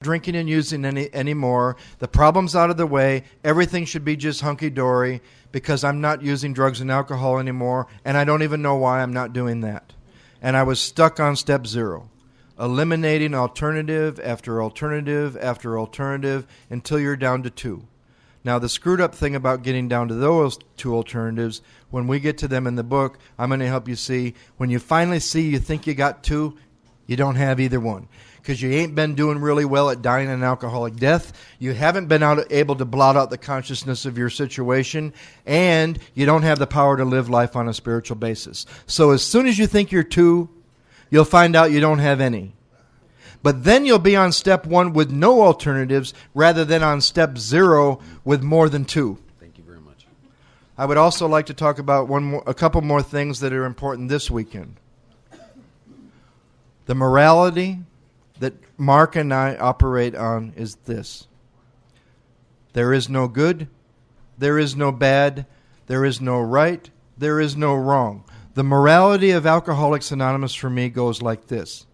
drinking and using anymore. The problem's out of the way. Everything should be just hunky-dory because I'm not using drugs and alcohol anymore, and I don't even know why I'm not doing that. And I was stuck on step 0, eliminating alternative after alternative after alternative until you're down to 2. Now, the screwed up thing about getting down to those 2 alternatives, when we get to them in the book, I'm going to help you see. When you finally see you think you got 2, you don't have either one. Because you ain't been doing really well at dying an alcoholic death. You haven't been able to blot out the consciousness of your situation. And you don't have the power to live life on a spiritual basis. So as soon as you think you're 2, you'll find out you don't have any. But then you'll be on step 1 with no alternatives rather than on step 0 with more than 2. Thank you very much. I would also like to talk about a couple more things that are important this weekend. The morality that Mark and I operate on is this. There is no good, there is no bad, there is no right, there is no wrong. The morality of Alcoholics Anonymous for me goes like this.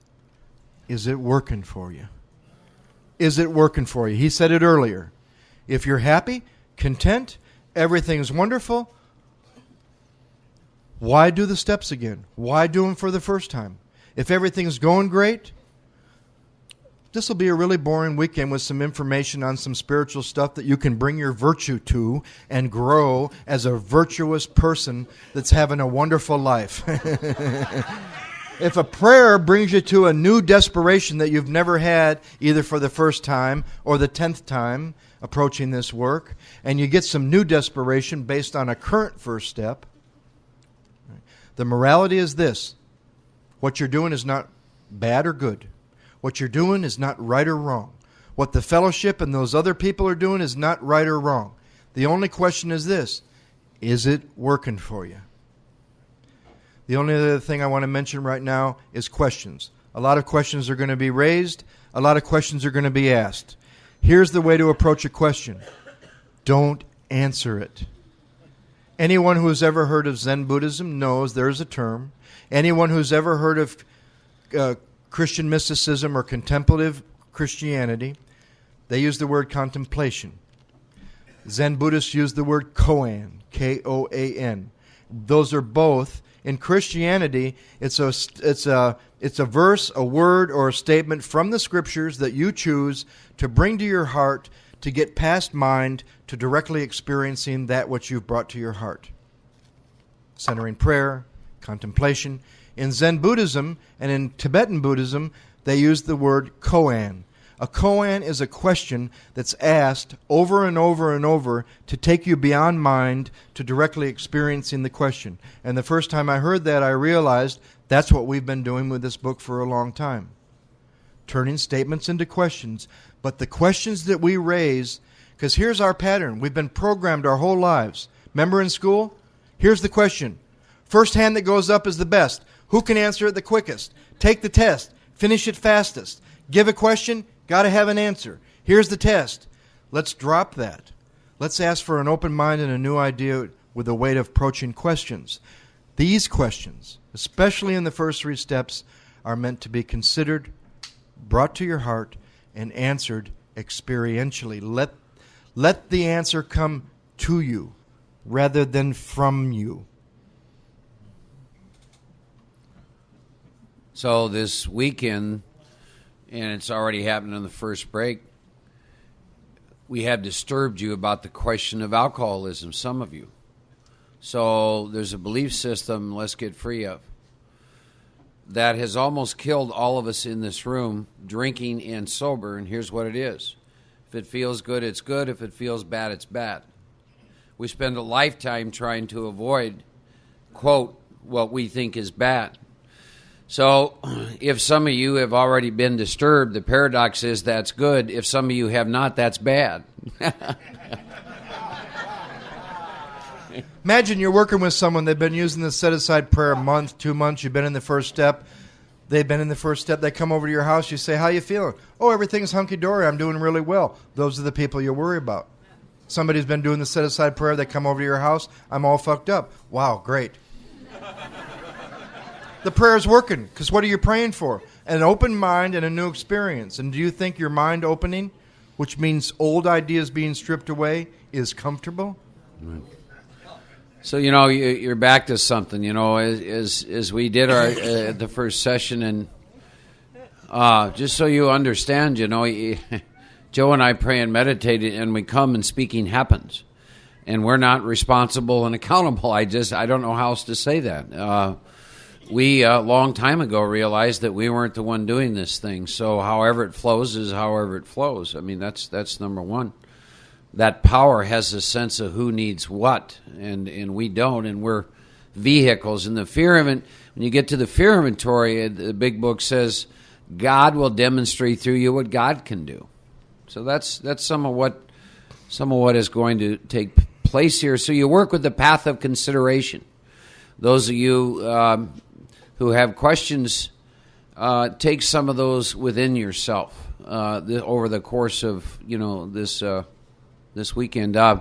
Is it working for you? Is it working for you? He said it earlier. If you're happy, content, everything's wonderful, why do the steps again? Why do them for the first time? If everything's going great, this will be a really boring weekend with some information on some spiritual stuff that you can bring your virtue to and grow as a virtuous person that's having a wonderful life. If a prayer brings you to a new desperation that you've never had, either for the first time or the 10th time approaching this work, and you get some new desperation based on a current first step, the morality is this. What you're doing is not bad or good. What you're doing is not right or wrong. What the fellowship and those other people are doing is not right or wrong. The only question is this. Is it working for you? The only other thing I want to mention right now is questions. A lot of questions are going to be raised. A lot of questions are going to be asked. Here's the way to approach a question. Don't answer it. Anyone who's ever heard of Zen Buddhism knows there's a term. Anyone who's ever heard of Christian mysticism or contemplative Christianity, they use the word contemplation. Zen Buddhists use the word koan, K-O-A-N. Those are both. In Christianity, it's a verse, a word, or a statement from the Scriptures that you choose to bring to your heart to get past mind to directly experiencing that which you've brought to your heart. Centering prayer, contemplation. In Zen Buddhism and in Tibetan Buddhism, they use the word koan. A koan is a question that's asked over and over and over to take you beyond mind to directly experiencing the question. And the first time I heard that, I realized that's what we've been doing with this book for a long time. Turning statements into questions. But the questions that we raise, because here's our pattern. We've been programmed our whole lives. Remember in school? Here's the question. First hand that goes up is the best. Who can answer it the quickest? Take the test. Finish it fastest. Give a question. Got to have an answer. Here's the test. Let's drop that. Let's ask for an open mind and a new idea with a way of approaching questions. These questions, especially in the first 3 steps, are meant to be considered, brought to your heart, and answered experientially. Let the answer come to you rather than from you. So this weekend, and it's already happened in the first break, we have disturbed you about the question of alcoholism, some of you. So there's a belief system, let's get free of, that has almost killed all of us in this room, drinking and sober, and here's what it is. If it feels good, it's good. If it feels bad, it's bad. We spend a lifetime trying to avoid, quote, what we think is bad. So if some of you have already been disturbed, the paradox is that's good. If some of you have not, that's bad. Imagine you're working with someone, they've been using the set-aside prayer a month, 2 months, you've been in the first step, they've been in the first step, they come over to your house, you say, how you feeling? Oh, everything's hunky-dory, I'm doing really well. Those are the people you worry about. Somebody's been doing the set-aside prayer, they come over to your house, I'm all fucked up. Wow, great. The prayer is working, because what are you praying for? an open mind and a new experience. And do you think your mind opening, which means old ideas being stripped away, is comfortable? Right. So, you're back to something, as we did our the first session, and just so you understand, Joe and I pray and meditate, and we come and speaking happens. And we're not responsible and accountable. I don't know how else to say that. We, a long time ago, realized that we weren't the one doing this thing. So however it flows is however it flows. I mean, that's number one. That power has a sense of who needs what, and we don't, and we're vehicles. And the fear when you get to the fear inventory, the big book says, God will demonstrate through you what God can do. So that's some of what is going to take place here. So you work with the path of consideration. Those of you who have questions, take some of those within yourself over the course of this weekend. I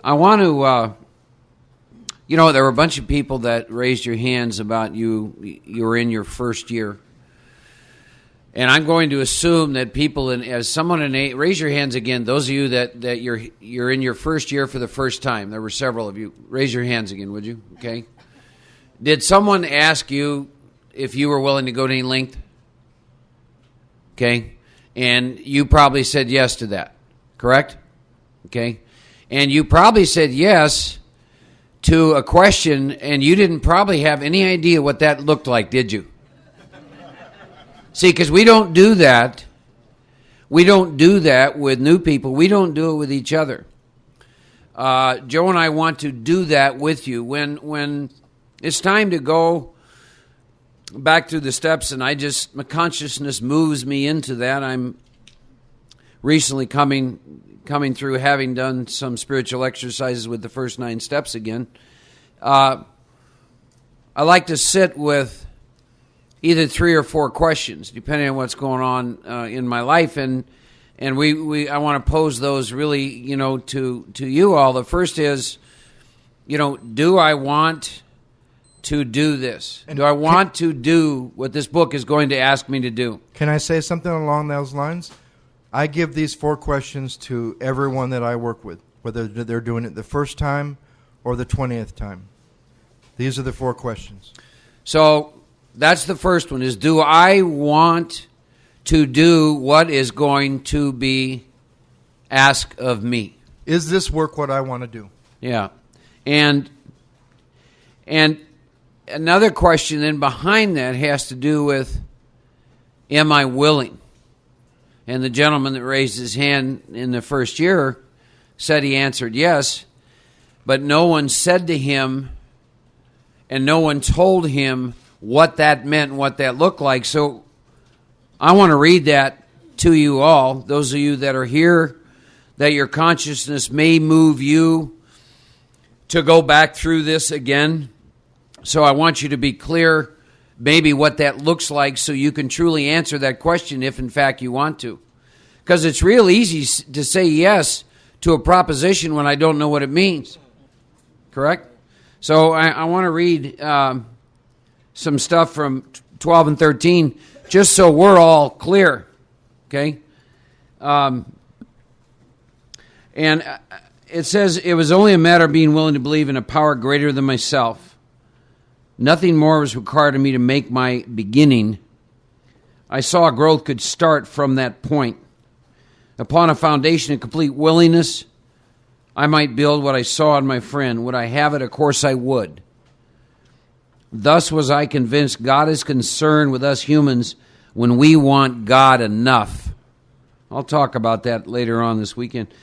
want to, there were a bunch of people that raised your hands about you're in your first year. And I'm going to assume that people, as someone raise your hands again. Those of you that you're in your first year for the first time. There were several of you. Raise your hands again, would you? Okay. Did someone ask you if you were willing to go to any length? Okay, and you probably said yes to that. Correct? Okay, and you probably said yes to a question, and you didn't probably have any idea what that looked like, did you? See, because we don't do that. We don't do that with new people. We don't do it with each other. Joe and I want to do that with you. When it's time to go back through the steps, and my consciousness moves me into that. I'm recently coming through, having done some spiritual exercises with the first 9 steps again. I like to sit with either 3 or 4 questions, depending on what's going on in my life, and I want to pose those really, to you all. The first is, do I want to do this? Do I want to do what this book is going to ask me to do? Can I say something along those lines? I give these 4 questions to everyone that I work with, whether they're doing it the first time or the 20th time. These are the 4 questions. So that's the first one, is do I want to do what is going to be asked of me? Is this work what I want to do? Yeah. And another question then behind that has to do with, am I willing? And the gentleman that raised his hand in the first year said he answered yes, but no one said to him and no one told him what that meant and what that looked like. So I want to read that to you all, those of you that are here, that your consciousness may move you to go back through this again. So I want you to be clear maybe what that looks like so you can truly answer that question if in fact you want to. Because it's real easy to say yes to a proposition when I don't know what it means. Correct? So I want to read some stuff from 12 and 13 just so we're all clear. Okay? And it says, it was only a matter of being willing to believe in a power greater than myself. Nothing more was required of me to make my beginning. I saw growth could start from that point. Upon a foundation of complete willingness, I might build what I saw in my friend. Would I have it? Of course I would. Thus was I convinced God is concerned with us humans when we want God enough. I'll talk about that later on this weekend.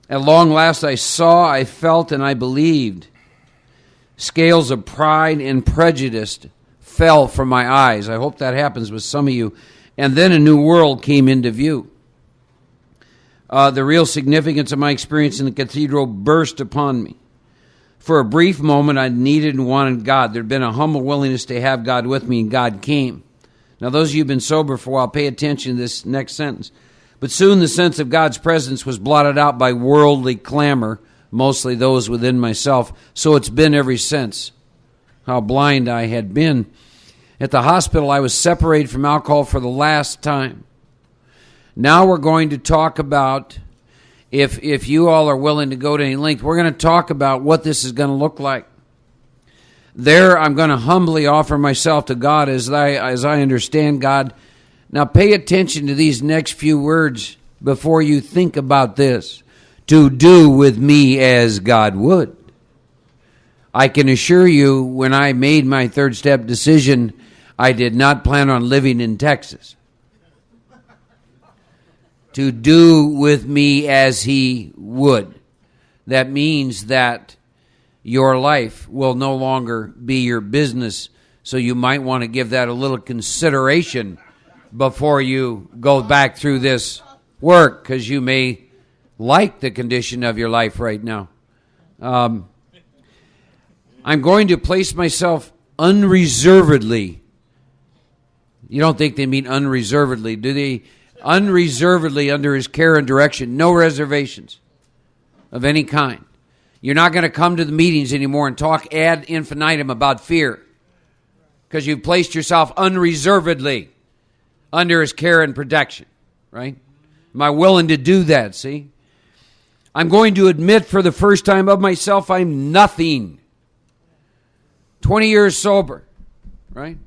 At long last I saw, I felt, and I believed. Scales of pride and prejudice fell from my eyes. I hope that happens with some of you. And then a new world came into view. The real significance of my experience in the cathedral burst upon me. For a brief moment, I needed and wanted God. There had been a humble willingness to have God with me, and God came. Now, those of you who have been sober for a while, pay attention to this next sentence. But soon the sense of God's presence was blotted out by worldly clamor, mostly those within myself. So it's been ever since. How blind I had been. At the hospital, I was separated from alcohol for the last time. Now we're going to talk about, if you all are willing to go to any length, we're going to talk about what this is going to look like. There, I'm going to humbly offer myself to God as I understand God. Now pay attention to these next few words before you think about this. To do with me as God would. I can assure you, when I made my third step decision, I did not plan on living in Texas. To do with me as he would. That means that your life will no longer be your business, so you might want to give that a little consideration before you go back through this work, because you may like the condition of your life right now. I'm going to place myself unreservedly. You don't think they mean unreservedly, do they? Unreservedly under his care and direction. No reservations of any kind. You're not going to come to the meetings anymore and talk ad infinitum about fear, because you've placed yourself unreservedly under his care and protection, right? Am I willing to do that, see? I'm going to admit for the first time of myself I'm nothing. 20 years sober, right?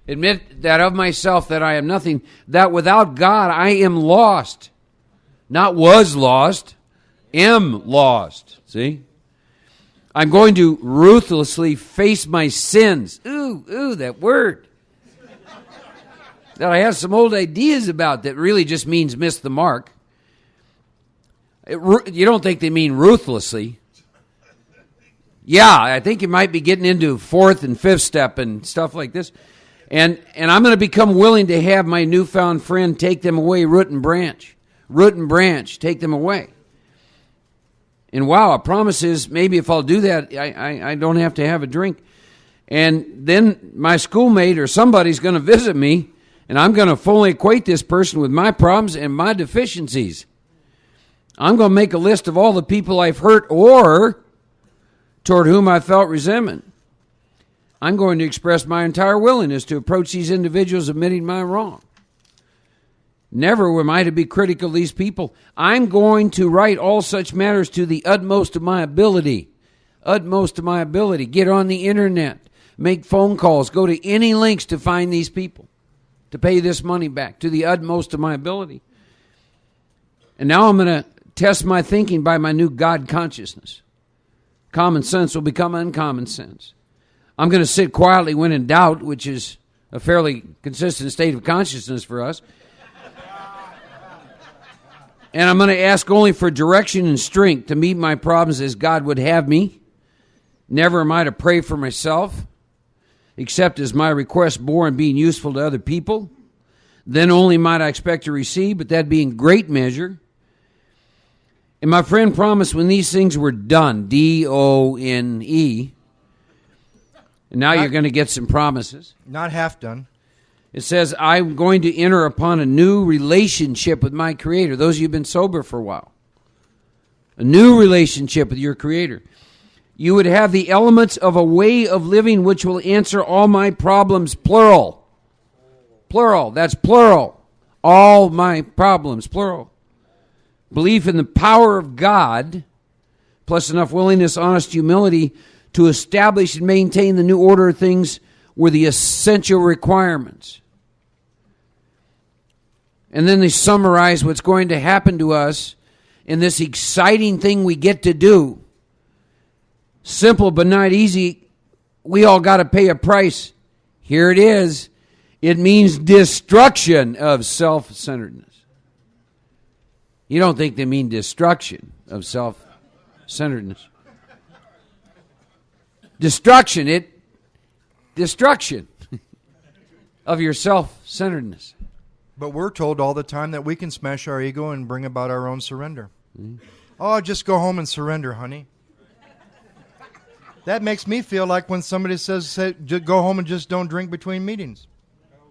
Admit that of myself that I am nothing, that without God I am lost. Not was lost, am lost, see? I'm going to ruthlessly face my sins. Ooh, that word. That I have some old ideas about that really just means miss the mark. You don't think they mean ruthlessly. Yeah, I think you might be getting into fourth and fifth step and stuff like this. And I'm going to become willing to have my newfound friend take them away root and branch. Root and branch, take them away. And wow, a promise is maybe if I'll do that, I don't have to have a drink. And then my schoolmate or somebody's going to visit me, and I'm going to fully equate this person with my problems and my deficiencies. I'm going to make a list of all the people I've hurt or toward whom I felt resentment. I'm going to express my entire willingness to approach these individuals admitting my wrong. Never am I to be critical of these people. I'm going to write all such matters to the utmost of my ability. Utmost of my ability. Get on the internet. Make phone calls. Go to any lengths to find these people. To pay this money back to the utmost of my ability. And now I'm going to test my thinking by my new God consciousness. Common sense will become uncommon sense. I'm going to sit quietly when in doubt, which is a fairly consistent state of consciousness for us. And I'm going to ask only for direction and strength to meet my problems as God would have me. Never am I to pray for myself, except as my request bore in being useful to other people. Then only might I expect to receive, but that being great measure. And my friend promised when these things were done, D-O-N-E, and now you're going to get some promises. Not half done. It says, I'm going to enter upon a new relationship with my Creator. Those of you who've been sober for a while. A new relationship with your Creator. You would have the elements of a way of living which will answer all my problems, plural. Plural, that's plural. All my problems, plural. Belief in the power of God, plus enough willingness, honest humility to establish and maintain the new order of things were the essential requirements. And then they summarize what's going to happen to us in this exciting thing we get to do. Simple but not easy. We all got to pay a price. Here it is. It means destruction of self-centeredness. You don't think they mean destruction of self-centeredness. Destruction of your self-centeredness. But we're told all the time that we can smash our ego and bring about our own surrender. Mm-hmm. Oh, just go home and surrender, honey. That makes me feel like when somebody says go home and just don't drink between meetings.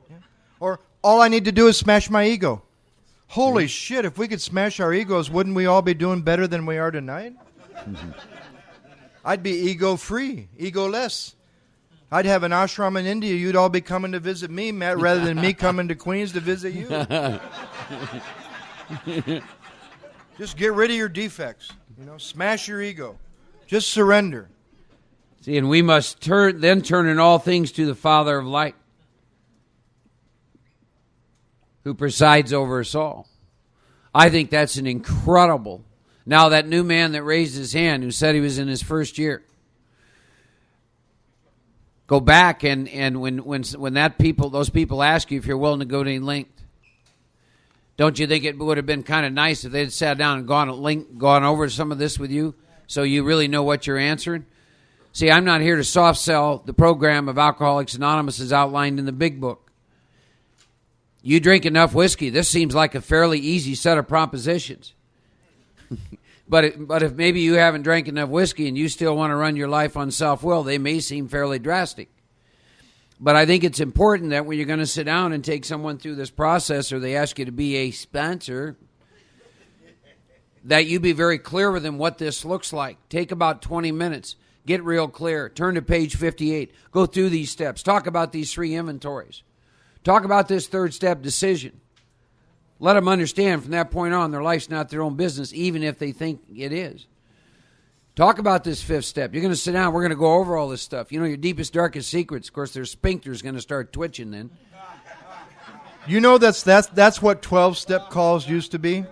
Yeah. Or all I need to do is smash my ego. Holy shit, if we could smash our egos, wouldn't we all be doing better than we are tonight? Mm-hmm. I'd be ego-free, ego-less. I'd have an ashram in India. You'd all be coming to visit me, Matt, rather than me coming to Queens to visit you. Just get rid of your defects. Smash your ego. Just surrender. See, and we must turn in all things to the Father of light, who presides over us all. I think that's an incredible. Now, that new man that raised his hand, who said he was in his first year, go back and when those people ask you if you're willing to go to Linked, don't you think it would have been kind of nice if they'd sat down and gone over some of this with you, so you really know what you're answering? See, I'm not here to soft sell the program of Alcoholics Anonymous as outlined in the big book. You drink enough whiskey, this seems like a fairly easy set of propositions. But if maybe you haven't drank enough whiskey and you still want to run your life on self-will, they may seem fairly drastic. But I think it's important that when you're going to sit down and take someone through this process, or they ask you to be a sponsor, that you be very clear with them what this looks like. Take about 20 minutes. Get real clear. Turn to page 58. Go through these steps. Talk about these 3 inventories. Talk about this 3rd step, decision. Let them understand from that point on their life's not their own business, even if they think it is. Talk about this 5th step. You're going to sit down. We're going to go over all this stuff. Your deepest, darkest secrets. Of course, their sphincter's going to start twitching then. That's what 12-step calls used to be.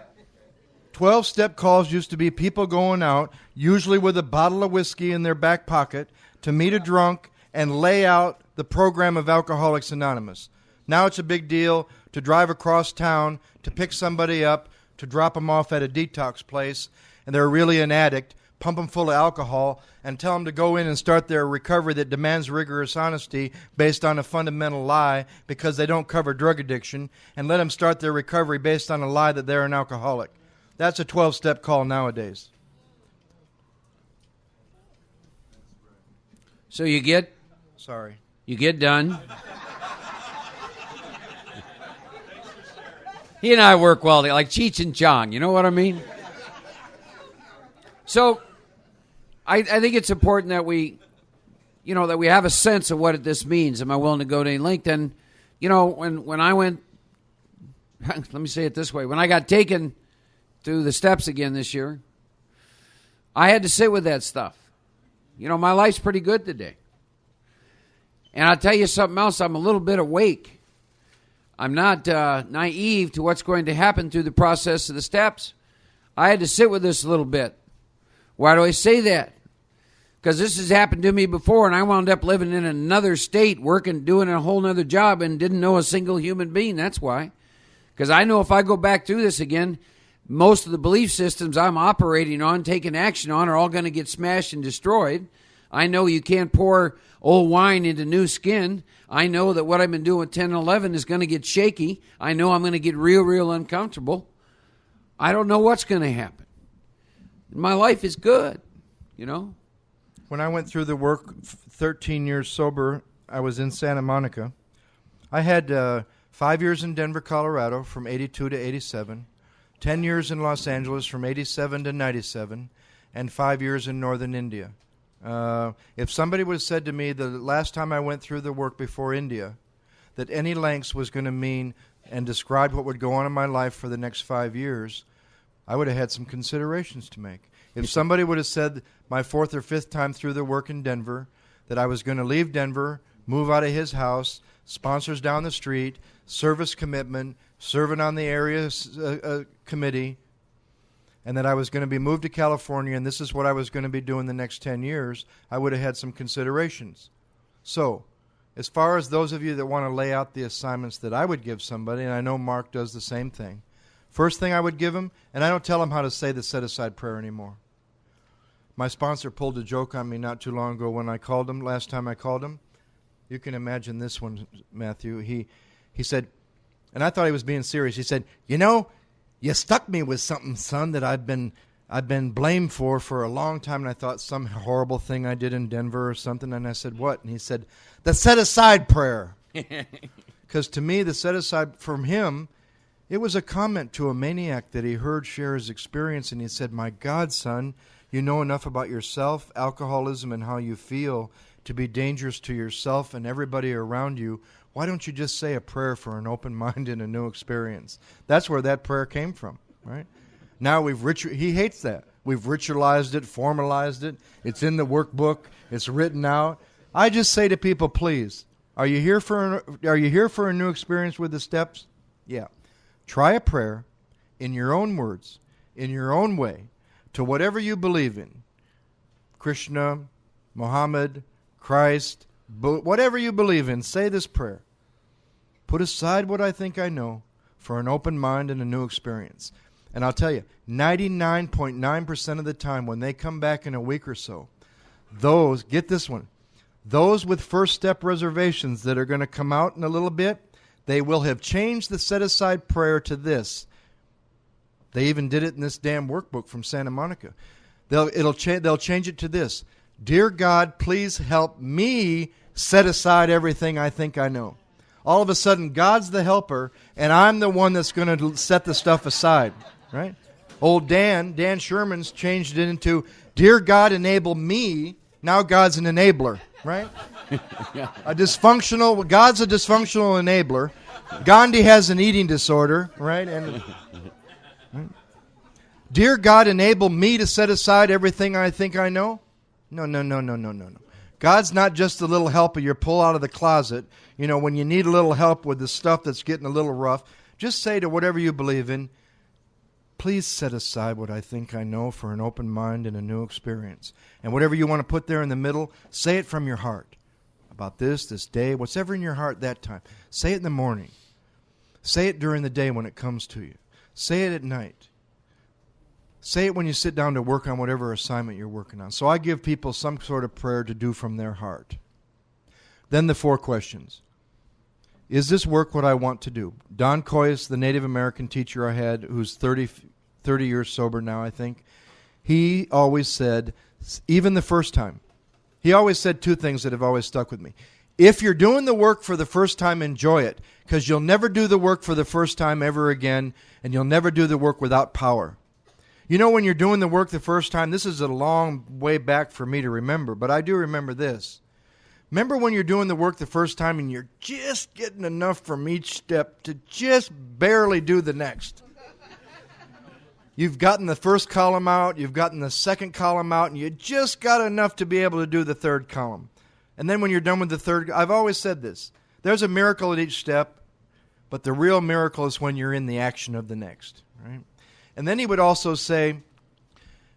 12-step calls used to be people going out, usually with a bottle of whiskey in their back pocket, to meet a drunk and lay out the program of Alcoholics Anonymous. Now it's a big deal to drive across town, to pick somebody up, to drop them off at a detox place, and they're really an addict, pump them full of alcohol, and tell them to go in and start their recovery that demands rigorous honesty based on a fundamental lie because they don't cover drug addiction, and let them start their recovery based on a lie that they're an alcoholic. That's a 12-step call nowadays. So you get done. He and I work well, like Cheech and Chong. You know what I mean? So I think it's important that we have a sense of what this means. Am I willing to go to Linked? And, when I went, let me say it this way. When I got taken through the steps again this year, I had to sit with that stuff. My life's pretty good today. And I'll tell you something else. I'm a little bit awake. I'm not naive to what's going to happen through the process of the steps. I had to sit with this a little bit. Why do I say that? Because this has happened to me before, and I wound up living in another state, working, doing a whole other job, and didn't know a single human being. That's why. Because I know if I go back through this again, most of the belief systems I'm operating on, taking action on, are all going to get smashed and destroyed. I know you can't pour old wine into new skin. I know that what I've been doing with 10 and 11 is going to get shaky. I know I'm going to get real uncomfortable. I don't know what's going to happen. My life is good, When I went through the work, 13 years sober, I was in Santa Monica. I had 5 years in Denver, Colorado, from 82 to 87, 10 years in Los Angeles, from 87 to 97, and 5 years in northern India. If somebody would have said to me the last time I went through the work before India that any lengths was going to mean and describe what would go on in my life for the next 5 years, I would have had some considerations to make. If somebody would have said my 4th or 5th time through the work in Denver that I was going to leave Denver, move out of his house, sponsors down the street, service commitment, serving on the area committee, and that I was going to be moved to California and this is what I was going to be doing the next 10 years, I would have had some considerations. So, as far as those of you that want to lay out the assignments that I would give somebody, and I know Mark does the same thing, first thing I would give him, and I don't tell him how to say the set-aside prayer anymore. My sponsor pulled a joke on me not too long ago when I called him, last time I called him. You can imagine this one, Matthew. He said, and I thought he was being serious, he said, you stuck me with something, son, that I've been blamed for a long time, and I thought some horrible thing I did in Denver or something, and I said, what? And he said, the set-aside prayer. Because to me, the set-aside from him, it was a comment to a maniac that he heard share his experience, and he said, my God, son, you know enough about yourself, alcoholism, and how you feel to be dangerous to yourself and everybody around you, why don't you just say a prayer for an open mind and a new experience? That's where that prayer came from, right? Now he hates that. We've ritualized it, formalized it. It's in the workbook. It's written out. I just say to people, please, are you here for a new experience with the steps? Yeah. Try a prayer in your own words, in your own way, to whatever you believe in. Krishna, Muhammad, Christ, whatever you believe in, say this prayer. Put aside what I think I know for an open mind and a new experience. And I'll tell you, 99.9% of the time when they come back in a week or so, get this one, those with first step reservations that are going to come out in a little bit, they will have changed the set-aside prayer to this. They even did it in this damn workbook from Santa Monica. They'll change it to this. Dear God, please help me set aside everything I think I know. All of a sudden, God's the helper, and I'm the one that's going to set the stuff aside, right? Old Dan Sherman's changed it into, Dear God, enable me. Now God's an enabler, right? Yeah. God's a dysfunctional enabler. Gandhi has an eating disorder, right? And right? Dear God, enable me to set aside everything I think I know. No. God's not just a little helper you pull out of the closet. You know, when you need a little help with the stuff that's getting a little rough, just say to whatever you believe in, please set aside what I think I know for an open mind and a new experience. And whatever you want to put there in the middle, say it from your heart. About this day, whatever in your heart that time. Say it in the morning. Say it during the day when it comes to you. Say it at night. Say it when you sit down to work on whatever assignment you're working on. So I give people some sort of prayer to do from their heart. Then the 4 questions. Is this work what I want to do? Don Coyce, the Native American teacher I had, who's 30 years sober now, I think, he always said, even the first time, he always said 2 things that have always stuck with me. If you're doing the work for the first time, enjoy it, because you'll never do the work for the first time ever again, and you'll never do the work without power. You know, when you're doing the work the first time, this is a long way back for me to remember, but I do remember this. Remember when you're doing the work the first time and you're just getting enough from each step to just barely do the next. You've gotten the first column out, you've gotten the second column out, and you just got enough to be able to do the third column. And then when you're done with the third, I've always said this, there's a miracle at each step, but the real miracle is when you're in the action of the next, right? And then he would also say,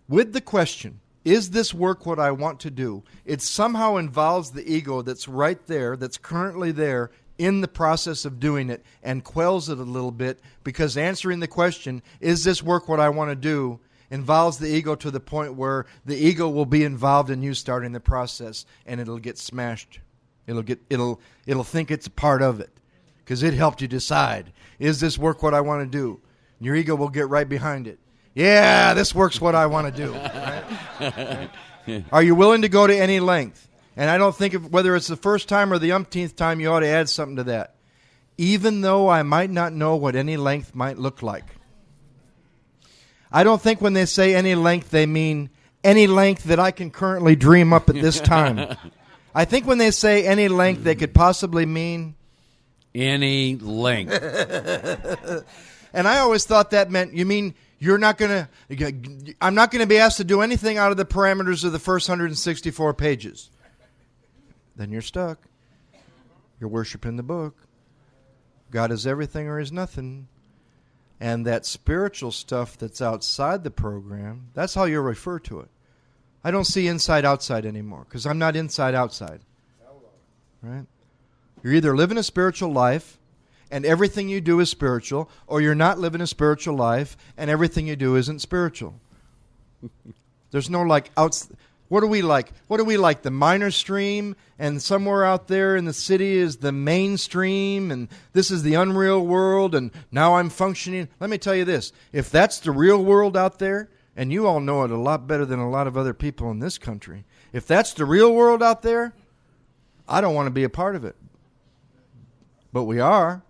with the question, is this work what I want to do? It somehow involves the ego that's right there, that's currently there in the process of doing it, and quells it a little bit, because answering the question, is this work what I want to do, involves the ego to the point where the ego will be involved in you starting the process, and it'll get smashed. It'll think it's a part of it, because it helped you decide, is this work what I want to do? Your ego will get right behind it. Yeah, this work's what I want to do. Right? Are you willing to go to any length? And I don't think whether it's the first time or the umpteenth time, you ought to add something to that. Even though I might not know what any length might look like. I don't think when they say any length, they mean any length that I can currently dream up at this time. I think when they say any length, they could possibly mean any length. And I always thought that meant, you mean I'm not going to be asked to do anything out of the parameters of the first 164 pages. Then you're stuck. You're worshiping the book. God is everything or is nothing. And that spiritual stuff that's outside the program, that's how you'll refer to it. I don't see inside outside anymore, because I'm not inside outside. Right? You're either living a spiritual life and everything you do is spiritual, or you're not living a spiritual life and everything you do isn't spiritual. There's no what do we like? What do we like? The minor stream, and somewhere out there in the city is the mainstream, and this is the unreal world, and now I'm functioning. Let me tell you this. If that's the real world out there, and you all know it a lot better than a lot of other people in this country, if that's the real world out there, I don't want to be a part of it. But we are.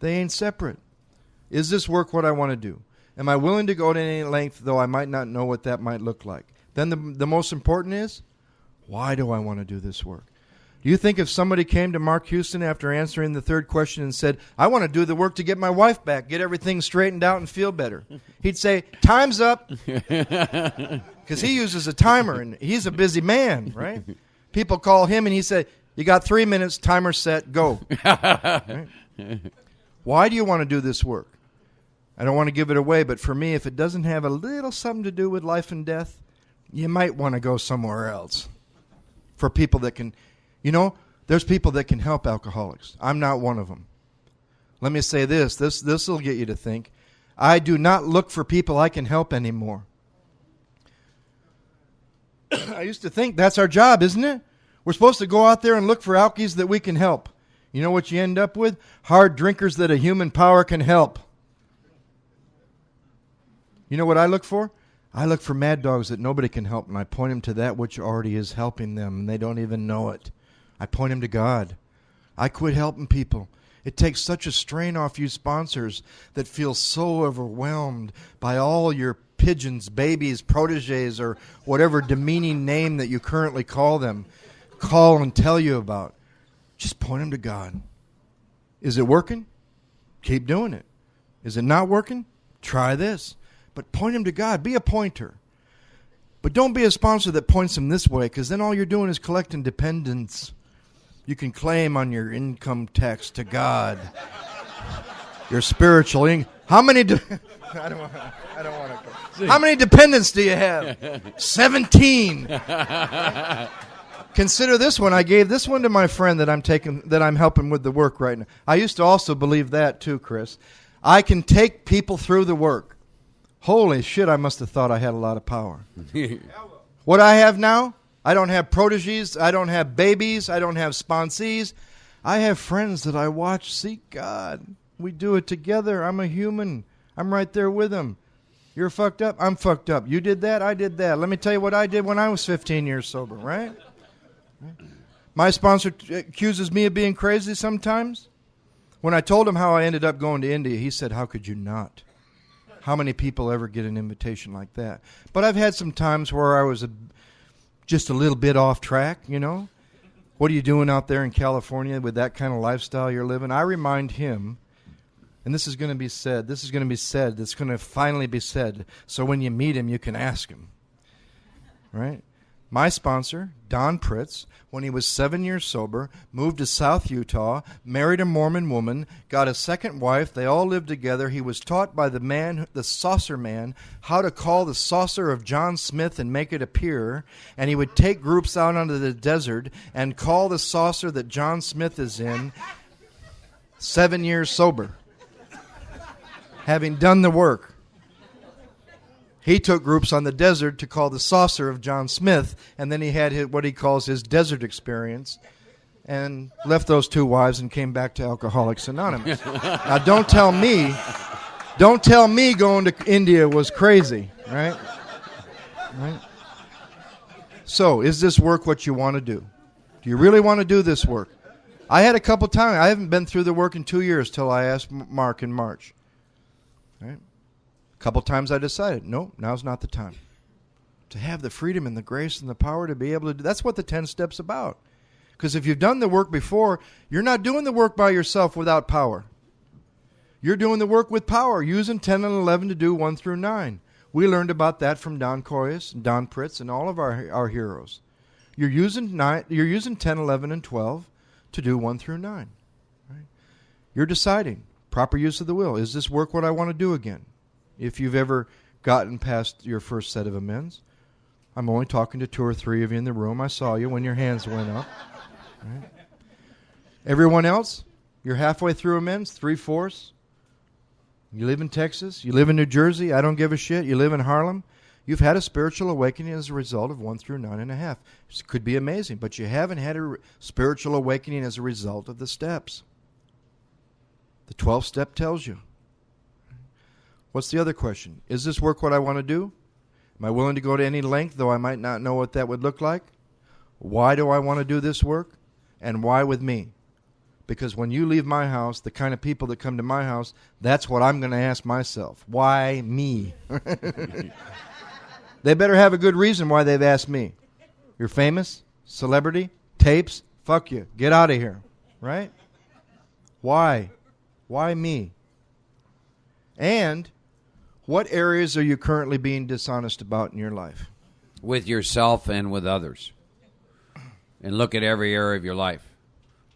They ain't separate. Is this work what I want to do? Am I willing to go to any length, though I might not know what that might look like? Then the most important is, Why do I want to do this work? Do you think if somebody came to Mark Houston after answering the third question and said, I want to do the work to get my wife back, get everything straightened out and feel better, he'd say, time's up. Because he uses a timer, and he's a busy man, right? People call him, and he said, you got 3 minutes, timer set, go. Right? Why do you want to do this work? I don't want to give it away, but for me, if it doesn't have a little something to do with life and death, you might want to go somewhere else. For people that can, there's people that can help alcoholics. I'm not one of them. Let me say this will get you to think. I do not look for people I can help anymore. I used to think that's our job, isn't it? We're supposed to go out there and look for alkies that we can help. You know what you end up with? Hard drinkers that a human power can help. You know what I look for? I look for mad dogs that nobody can help, and I point them to that which already is helping them, and they don't even know it. I point them to God. I quit helping people. It takes such a strain off you sponsors that feel so overwhelmed by all your pigeons, babies, proteges, or whatever demeaning name that you currently call them, call and tell you about. Just point them to God. Is it working? Keep doing it. Is it not working? Try this. But point them to God. Be a pointer. But don't be a sponsor that points them this way, because then all you're doing is collecting dependents. You can claim on your income tax to God. Your spiritual How many I don't want to. How many dependents do you have? 17. Consider this one. I gave this one to my friend that I'm helping with the work right now. I used to also believe that too, Chris. I can take people through the work. Holy shit, I must have thought I had a lot of power. What I have now, I don't have proteges, I don't have babies, I don't have sponsees. I have friends that I watch seek God. We do it together. I'm a human. I'm right there with them. You're fucked up? I'm fucked up. You did that? I did that. Let me tell you what I did when I was 15 years sober, right? My sponsor accuses me of being crazy sometimes. When I told him how I ended up going to India, he said, how could you not? How many people ever get an invitation like that? But I've had some times where I was just a little bit off track, What are you doing out there in California with that kind of lifestyle you're living? I remind him, and this is going to be said, it's going to finally be said, so when you meet him, you can ask him. Right? My sponsor, Don Pritz, when he was 7 years sober, moved to South Utah, married a Mormon woman, got a second wife. They all lived together. He was taught by the saucer man, how to call the saucer of John Smith and make it appear. And he would take groups out onto the desert and call the saucer that John Smith is in, 7 years sober, having done the work. He took groups on the desert to call the saucer of John Smith, and then he had what he calls his desert experience, and left those two wives and came back to Alcoholics Anonymous. Now, don't tell me going to India was crazy, right? Right? So, is this work what you want to do? Do you really want to do this work? I had a couple times. I haven't been through the work in 2 years till I asked Mark in March. Right? A couple times I decided, no, now's not the time. To have the freedom and the grace and the power to be able to do, that's what the 10 steps about. Because if you've done the work before, you're not doing the work by yourself without power. You're doing the work with power, using 10 and 11 to do 1 through 9. We learned about that from Don Coyes and Don Pritz and all of our heroes. You're using 10, 11, and 12 to do 1 through 9. Right? You're deciding, proper use of the will. Is this work what I want to do again? If you've ever gotten past your first set of amends. I'm only talking to 2 or 3 of you in the room. I saw you when your hands went up. Right? Everyone else, you're halfway through amends, 3/4. You live in Texas. You live in New Jersey. I don't give a shit. You live in Harlem. You've had a spiritual awakening as a result of 1 through 9.5. It could be amazing, but you haven't had a spiritual awakening as a result of the steps. The 12th step tells you. What's the other question? Is this work what I want to do? Am I willing to go to any length, though I might not know what that would look like? Why do I want to do this work? And why with me? Because when you leave my house, the kind of people that come to my house, that's what I'm going to ask myself. Why me? They better have a good reason why they've asked me. You're famous? Celebrity? Tapes? Fuck you. Get out of here. Right? Why? Why me? And what areas are you currently being dishonest about in your life? With yourself and with others. And look at every area of your life.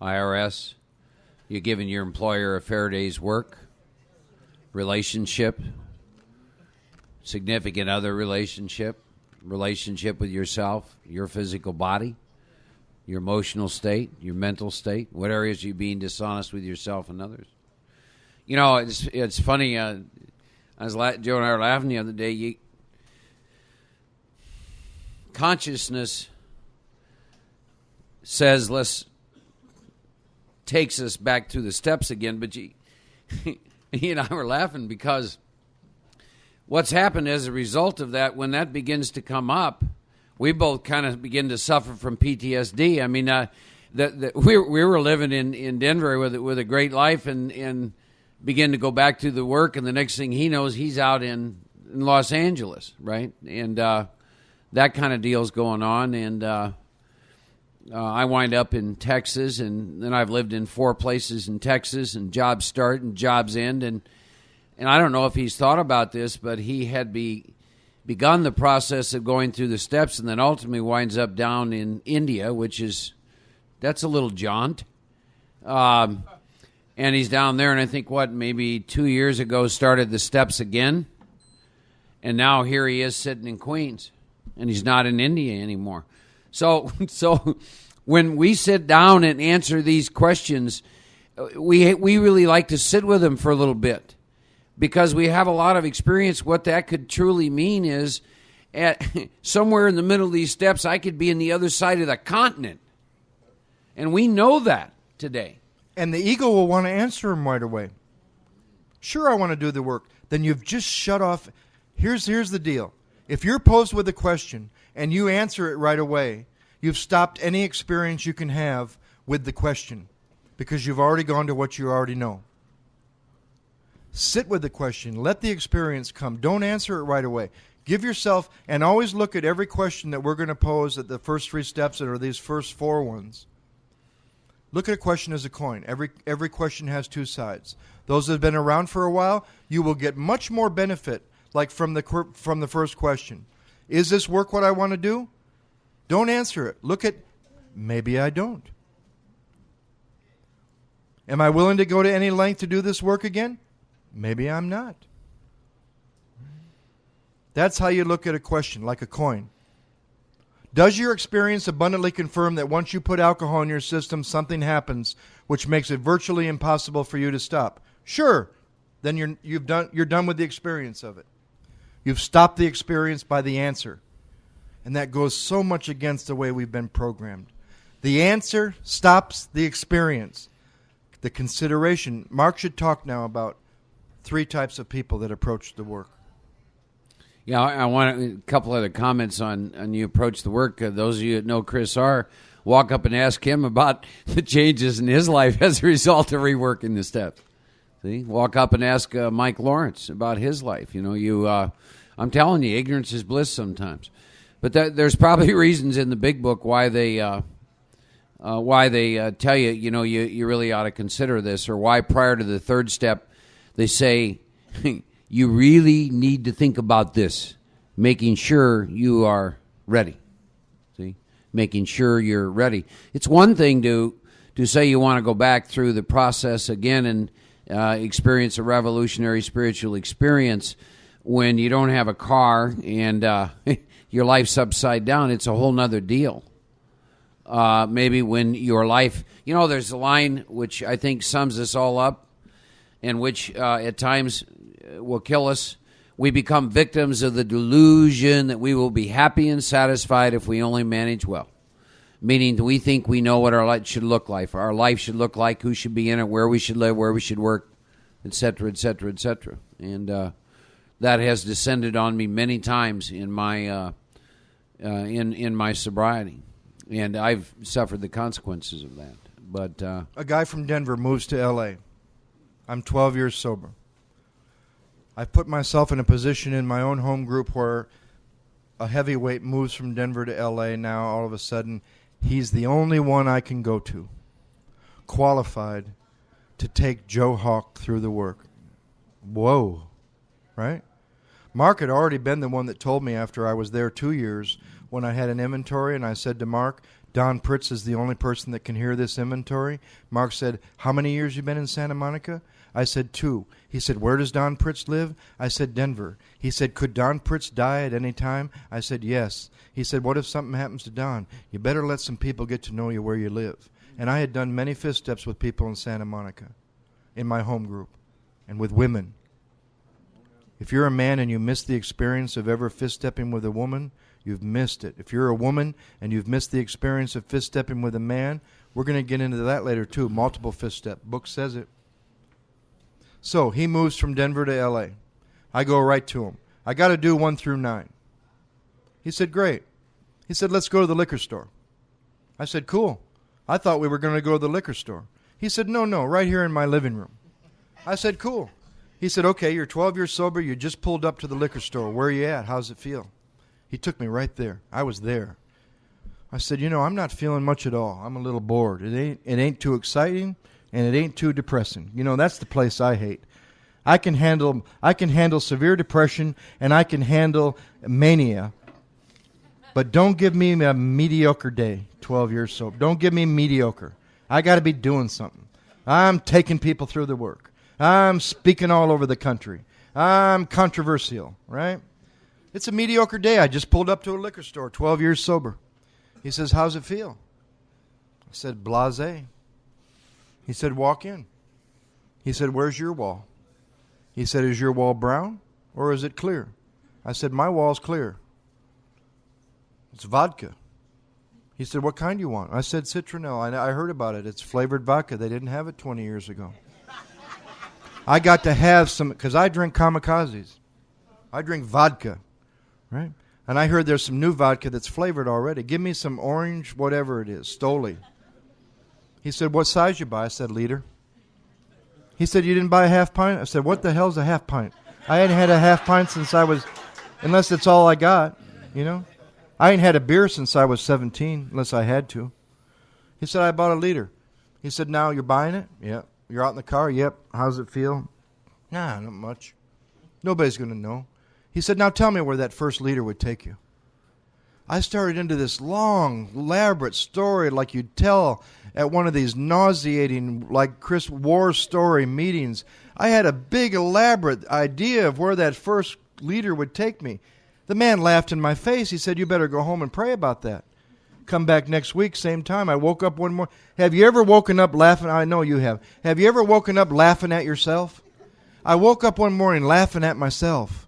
IRS, you're giving your employer a fair day's work, relationship, significant other relationship with yourself, your physical body, your emotional state, your mental state. What areas are you being dishonest with yourself and others? You know, it's funny. Joe and I were laughing the other day. Consciousness says takes us back to the steps again, but he and I were laughing because what's happened as a result of that, when that begins to come up, we both kind of begin to suffer from PTSD. I mean, we were living in Denver with a great life and begin to go back to the work, and the next thing he knows, he's out in Los Angeles, right? And that kind of deal's going on, and I wind up in Texas, and then I've lived in 4 places in Texas, and jobs start and jobs end, and I don't know if he's thought about this, but he had begun the process of going through the steps, and then ultimately winds up down in India, that's a little jaunt. And he's down there, and I think, maybe 2 years ago started the steps again, and now here he is sitting in Queens, and he's not in India anymore. So when we sit down and answer these questions, we really like to sit with them for a little bit because we have a lot of experience. What that could truly mean is at somewhere in the middle of these steps, I could be in the other side of the continent. And we know that today. And the ego will want to answer them right away. Sure, I want to do the work. Then you've just shut off. Here's the deal. If you're posed with a question and you answer it right away, you've stopped any experience you can have with the question because you've already gone to what you already know. Sit with the question. Let the experience come. Don't answer it right away. Give yourself, and always look at every question that we're going to pose at the first 3 steps or these first 4 ones. Look at a question as a coin. Every question has 2 sides. Those that have been around for a while, you will get much more benefit, like from the first question. Is this work what I want to do? Don't answer it. Look at, maybe I don't. Am I willing to go to any length to do this work again? Maybe I'm not. That's how you look at a question, like a coin. Does your experience abundantly confirm that once you put alcohol in your system, something happens which makes it virtually impossible for you to stop? Sure. Then you're done with the experience of it. You've stopped the experience by the answer. And that goes so much against the way we've been programmed. The answer stops the experience. The consideration. Mark should talk now about 3 types of people that approach the work. Yeah, I want a couple other comments on you approach the work. Those of you that know Chris R., walk up and ask him about the changes in his life as a result of reworking the steps. See, walk up and ask Mike Lawrence about his life. You know, I'm telling you, ignorance is bliss sometimes. But there's probably reasons in the big book why they tell you, you know, you really ought to consider this, or why prior to the 3rd step they say you really need to think about this, making sure you are ready. See, making sure you're ready. It's one thing to say you want to go back through the process again and experience a revolutionary spiritual experience when you don't have a car and your life's upside down. It's a whole nother deal. Maybe when your life, you know, there's a line which I think sums this all up, and which at times will kill us. We become victims of the delusion that we will be happy and satisfied if we only manage well. Meaning we think we know what our life should look like. Our life should look like, who should be in it, where we should live, where we should work, et cetera, et cetera, et cetera. And that has descended on me many times in my in my sobriety. And I've suffered the consequences of that. But a guy from Denver moves to L.A. I'm 12 years sober. I've put myself in a position in my own home group where a heavyweight moves from Denver to L.A. now all of a sudden, He's the only one I can go to, qualified to take Joe Hawk through the work. Whoa, right? Mark had already been the one that told me after I was there 2 years when I had an inventory, and I said to Mark, Don Pritz is the only person that can hear this inventory. Mark said, how many years you been in Santa Monica? I said 2. He said, where does Don Pritz live? I said, Denver. He said, could Don Pritz die at any time? I said, yes. He said, what if something happens to Don? You better let some people get to know you where you live. And I had done many fist steps with people in Santa Monica, in my home group, and with women. If you're a man and you miss the experience of ever fist stepping with a woman, you've missed it. If you're a woman and you've missed the experience of fist stepping with a man, we're going to get into that later too. Multiple fist step. Book says it. So he moves from Denver to L.A. I go right to him. I got to do 1 through 9. He said, great. He said, let's go to the liquor store. I said, cool. I thought we were going to go to the liquor store. He said, no, right here in my living room. I said, cool. He said, okay, you're 12 years sober. You just pulled up to the liquor store. Where are you at? How's it feel? He took me right there. I was there. I said, I'm not feeling much at all. I'm a little bored. It ain't too exciting, and it ain't too depressing. That's the place I hate. I can handle severe depression, and I can handle mania. But don't give me a mediocre day, 12 years sober. Don't give me mediocre. I got to be doing something. I'm taking people through the work. I'm speaking all over the country. I'm controversial, right? It's a mediocre day. I just pulled up to a liquor store, 12 years sober. He says, how's it feel? I said, blasé. He said, walk in. He said, where's your wall? He said, is your wall brown or is it clear? I said, my wall's clear. It's vodka. He said, what kind do you want? I said, citronelle. I heard about it. It's flavored vodka. They didn't have it 20 years ago. I got to have some, because I drink kamikazes. I drink vodka, right? And I heard there's some new vodka that's flavored already. Give me some orange, whatever it is, Stoli. He said, what size you buy? I said, liter. He said, you didn't buy a half pint? I said, what the hell's a half pint? I hadn't had a half pint since I was, unless it's all I got, I ain't had a beer since I was 17, unless I had to. He said, I bought a liter. He said, now you're buying it? Yeah. You're out in the car? Yep. How's it feel? Nah, not much. Nobody's going to know. He said, now tell me where that first liter would take you. I started into this long, elaborate story like you'd tell at one of these nauseating, like Chris war story meetings. I had a big, elaborate idea of where that first liter would take me. The man laughed in my face. He said, you better go home and pray about that. Come back next week, same time. I woke up one morning. Have you ever woken up laughing? I know you have. Have you ever woken up laughing at yourself? I woke up one morning laughing at myself.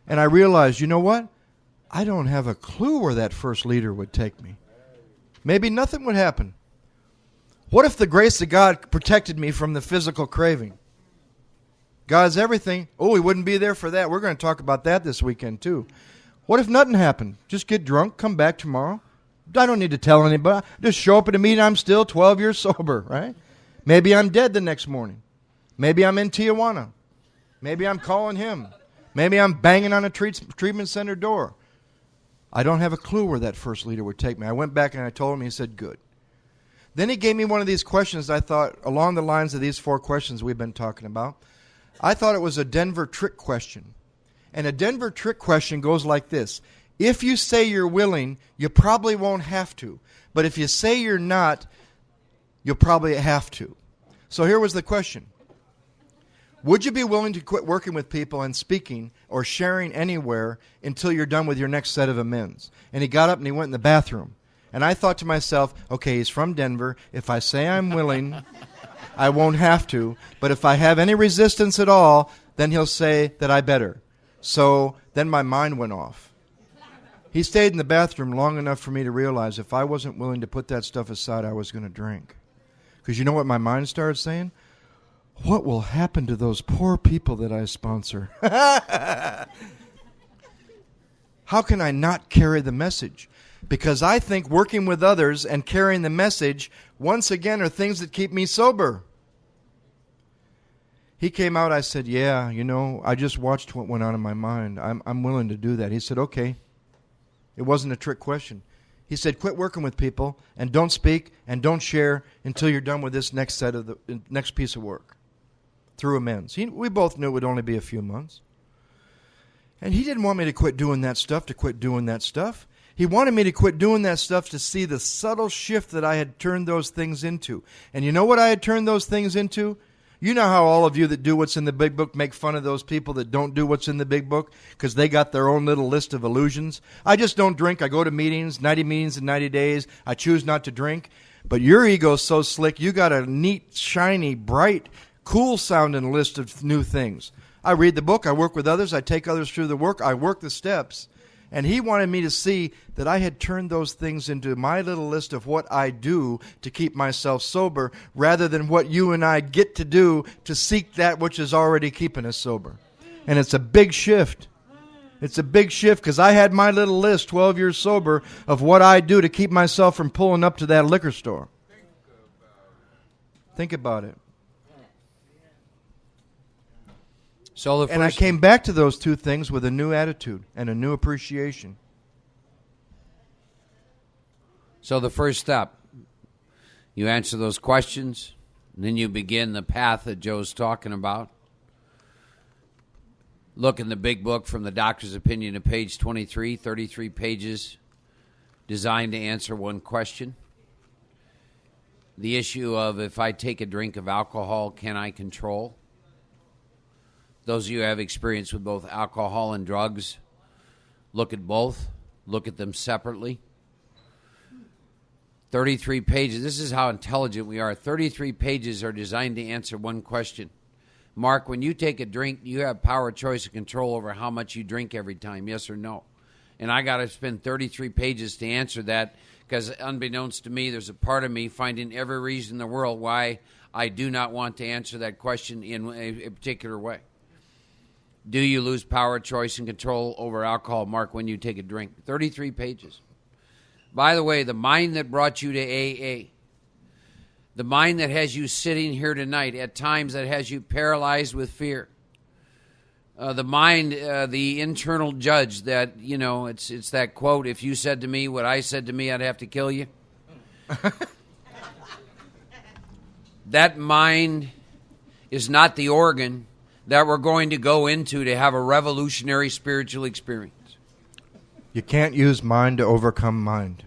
And I realized, you know what? I don't have a clue where that first liter would take me. Maybe nothing would happen. What if the grace of God protected me from the physical craving? God's everything. Oh, he wouldn't be there for that. We're going to talk about that this weekend too. What if nothing happened? Just get drunk, come back tomorrow. I don't need to tell anybody. Just show up at a meeting. I'm still 12 years sober, right? Maybe I'm dead the next morning. Maybe I'm in Tijuana. Maybe I'm calling him. Maybe I'm banging on a treatment center door. I don't have a clue where that first liter would take me. I went back and I told him. He said, good. Then he gave me one of these questions. I thought, along the lines of these 4 questions we've been talking about, I thought it was a Denver trick question. And a Denver trick question goes like this. If you say you're willing, you probably won't have to. But if you say you're not, you'll probably have to. So here was the question. Would you be willing to quit working with people and speaking or sharing anywhere until you're done with your next set of amends? And he got up and he went in the bathroom. And I thought to myself, okay, he's from Denver. If I say I'm willing, I won't have to. But if I have any resistance at all, then he'll say that I better. So then my mind went off. He stayed in the bathroom long enough for me to realize if I wasn't willing to put that stuff aside, I was going to drink. Because you know what my mind started saying? What will happen to those poor people that I sponsor? How can I not carry the message? Because I think working with others and carrying the message, once again, are things that keep me sober. He came out, I said, yeah, I just watched what went on in my mind. I'm willing to do that. He said, okay. It wasn't a trick question. He said, quit working with people and don't speak and don't share until you're done with this next next piece of work through amends. We both knew it would only be a few months. And he didn't want me to quit doing that stuff He wanted me to quit doing that stuff to see the subtle shift that I had turned those things into. And you know what I had turned those things into? You know how all of you that do what's in the big book make fun of those people that don't do what's in the big book because they got their own little list of illusions. I just don't drink. I go to meetings, 90 meetings in 90 days. I choose not to drink. But your ego's so slick, you got a neat, shiny, bright, cool-sounding list of new things. I read the book. I work with others. I take others through the work. I work the steps. And he wanted me to see that I had turned those things into my little list of what I do to keep myself sober rather than what you and I get to do to seek that which is already keeping us sober. And it's a big shift. It's a big shift because I had my little list, 12 years sober, of what I do to keep myself from pulling up to that liquor store. Think about it. And I came back to those two things with a new attitude and a new appreciation. So the first step, you answer those questions, and then you begin the path that Joe's talking about. Look in the big book from the doctor's opinion at page 23, 33 pages designed to answer one question. The issue of if I take a drink of alcohol, can I control? Those of you who have experience with both alcohol and drugs, look at both. Look at them separately. 33 pages. This is how intelligent we are. 33 pages are designed to answer one question. Mark, when you take a drink, you have power, choice, and control over how much you drink every time, yes or no? And I got to spend 33 pages to answer that because unbeknownst to me, there's a part of me finding every reason in the world why I do not want to answer that question in a particular way. Do you lose power, choice, and control over alcohol, Mark, when you take a drink? 33 pages. By the way, the mind that brought you to AA, the mind that has you sitting here tonight, at times that has you paralyzed with fear, the mind, the internal judge that, you know, it's that quote, if you said to me what I said to me, I'd have to kill you. That mind is not the organ that we're going to go into to have a revolutionary spiritual experience. You can't use mind to overcome mind.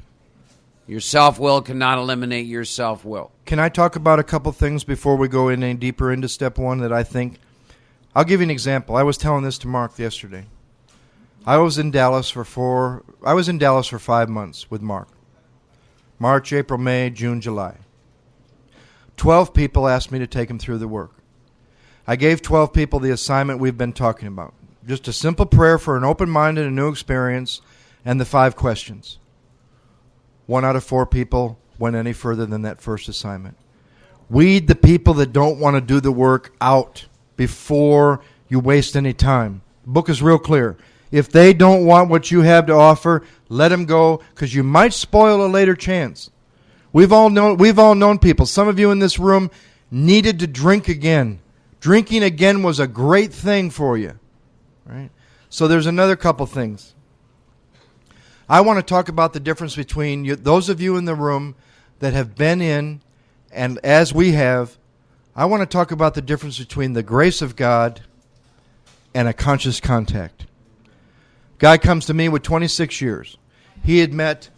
Your self-will cannot eliminate your self-will. Can I talk about a couple things before we go any deeper into step one that I think? I'll give you an example. I was telling this to Mark yesterday. I was in Dallas for 5 months with Mark. March, April, May, June, July. 12 people asked me to take them through the work. I gave 12 people the assignment we've been talking about. Just a simple prayer for an open mind and a new experience and the 5 questions. 1 out of 4 people went any further than that first assignment. Weed the people that don't want to do the work out before you waste any time. The book is real clear. If they don't want what you have to offer, let them go because you might spoil a later chance. We've all known people. Some of you in this room needed to drink again. Drinking again was a great thing for you, right? So there's another couple things. I want to talk about the difference between those of you in the room that have been in, and as we have, I want to talk about the difference between the grace of God and a conscious contact. Guy comes to me with 26 years. He had met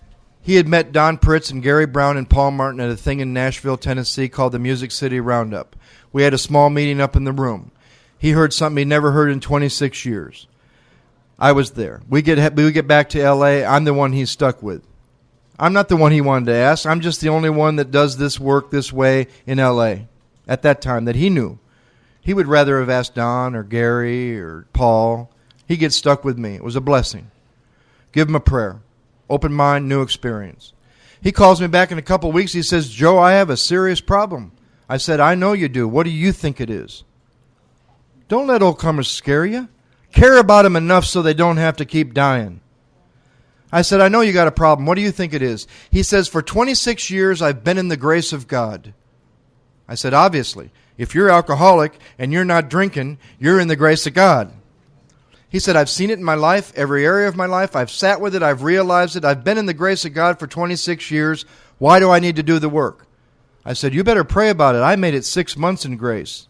Don Pritz and Gary Brown and Paul Martin at a thing in Nashville, Tennessee called the Music City Roundup. We had a small meeting up in the room. He heard something he'd never heard in 26 years. I was there. We get back to L.A. I'm the one he's stuck with. I'm not the one he wanted to ask. I'm just the only one that does this work this way in L.A. at that time that he knew. He would rather have asked Don or Gary or Paul. He gets stuck with me. It was a blessing. Give him a prayer. Open mind, new experience. He calls me back in a couple weeks. He says, Joe, I have a serious problem. I said, I know you do. What do you think it is? Don't let old comers scare you. Care about them enough so they don't have to keep dying. I said, I know you got a problem. What do you think it is? He says, for 26 years, I've been in the grace of God. I said, obviously, if you're alcoholic and you're not drinking, you're in the grace of God. He said, I've seen it in my life, every area of my life. I've sat with it. I've realized it. I've been in the grace of God for 26 years. Why do I need to do the work? I said, you better pray about it. I made it 6 months in grace.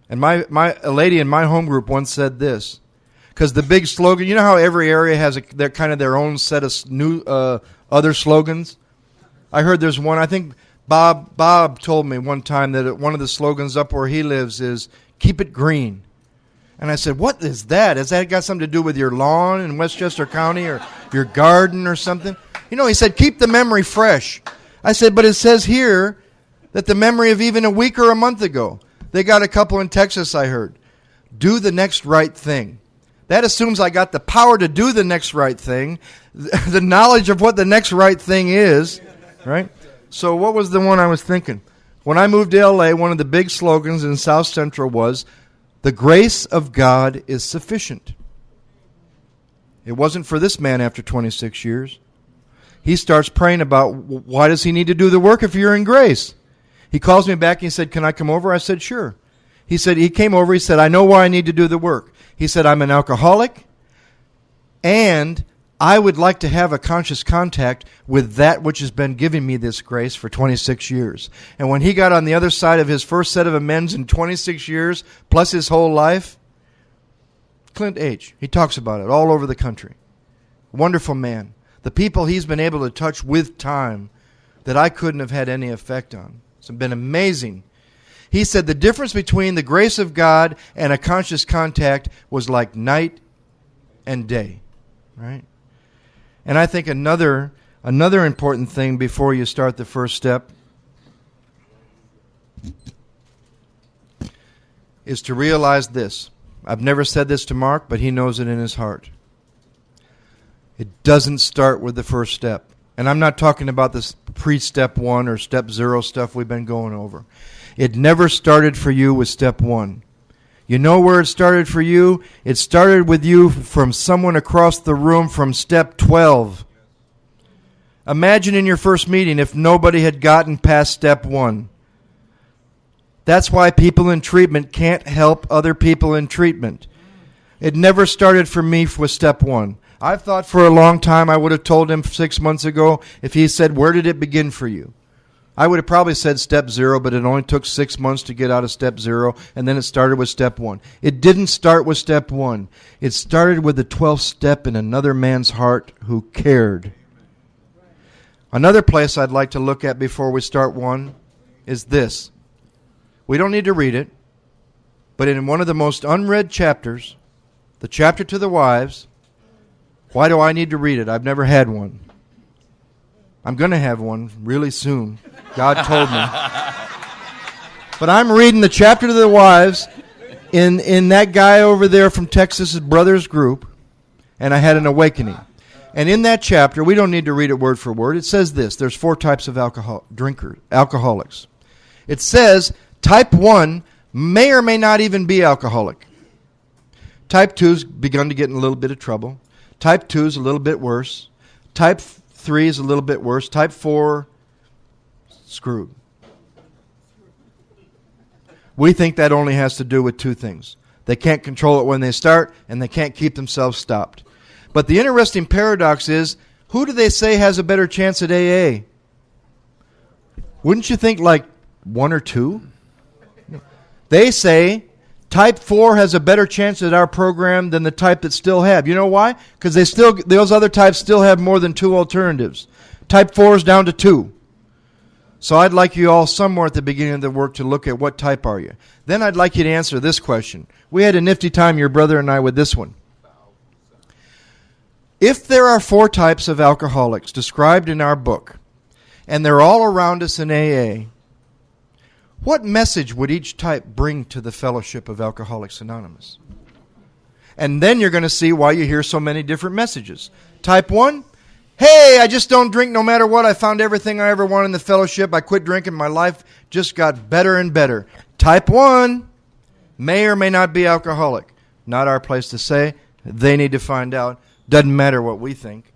And a lady in my home group once said this, because the big slogan, you know how every area has their own set of new other slogans? I heard there's one, I think Bob told me one time that one of the slogans up where he lives is, keep it green. And I said, what is that? Has that got something to do with your lawn in Westchester County or your garden or something? You know, he said, keep the memory fresh. I said, but it says here that the memory of even a week or a month ago. They got a couple in Texas, I heard. Do the next right thing. That assumes I got the power to do the next right thing, the knowledge of what the next right thing is, right? So what was the one I was thinking? When I moved to L.A., one of the big slogans in South Central was, the grace of God is sufficient. It wasn't for this man after 26 years. He starts praying about why does he need to do the work if you're in grace? He calls me back and he said, can I come over? I said, sure. He came over, he said, I know why I need to do the work. He said, I'm an alcoholic and I would like to have a conscious contact with that which has been giving me this grace for 26 years. And when he got on the other side of his first set of amends in 26 years, plus his whole life, Clint H., he talks about it all over the country. Wonderful man. The people he's been able to touch with time that I couldn't have had any effect on. It's been amazing. He said the difference between the grace of God and a conscious contact was like night and day, right? And I think another important thing before you start the first step is to realize this. I've never said this to Mark, but he knows it in his heart. It doesn't start with the first step. And I'm not talking about this pre-step 1 or step 0 stuff we've been going over. It never started for you with step 1. You know where it started for you? It started with you from someone across the room from step 12. Imagine in your first meeting if nobody had gotten past step 1. That's why people in treatment can't help other people in treatment. It never started for me with step 1. I've thought for a long time I would have told him 6 months ago if he said, where did it begin for you? I would have probably said step 0, but it only took 6 months to get out of step 0, and then it started with step 1. It didn't start with step 1. It started with the 12th step in another man's heart who cared. Another place I'd like to look at before we start 1 is this. We don't need to read it, but in one of the most unread chapters, the chapter to the wives, why do I need to read it? I've never had one. I'm going to have one really soon. God told me. But I'm reading the chapter to the wives in that guy over there from Texas' Brothers group, and I had an awakening. And in that chapter, we don't need to read it word for word. It says this. There's 4 types of alcoholics. It says type 1 may or may not even be alcoholic. Type 2's begun to get in a little bit of trouble. Type 2 is a little bit worse. Type 3 is a little bit worse. Type 4, screwed. We think that only has to do with 2 things. They can't control it when they start, and they can't keep themselves stopped. But the interesting paradox is, who do they say has a better chance at AA? Wouldn't you think like 1 or 2? They say type 4 has a better chance at our program than the type that still have. You know why? Because those other types still have more than 2 alternatives. Type 4 is down to 2. So I'd like you all somewhere at the beginning of the work to look at what type are you. Then I'd like you to answer this question. We had a nifty time, your brother and I, with this one. If there are 4 types of alcoholics described in our book, and they're all around us in AA, what message would each type bring to the fellowship of Alcoholics Anonymous? And then you're going to see why you hear so many different messages. Type 1, hey, I just don't drink no matter what. I found everything I ever wanted in the fellowship. I quit drinking. My life just got better and better. Type 1 may or may not be alcoholic. Not our place to say. They need to find out. Doesn't matter what we think.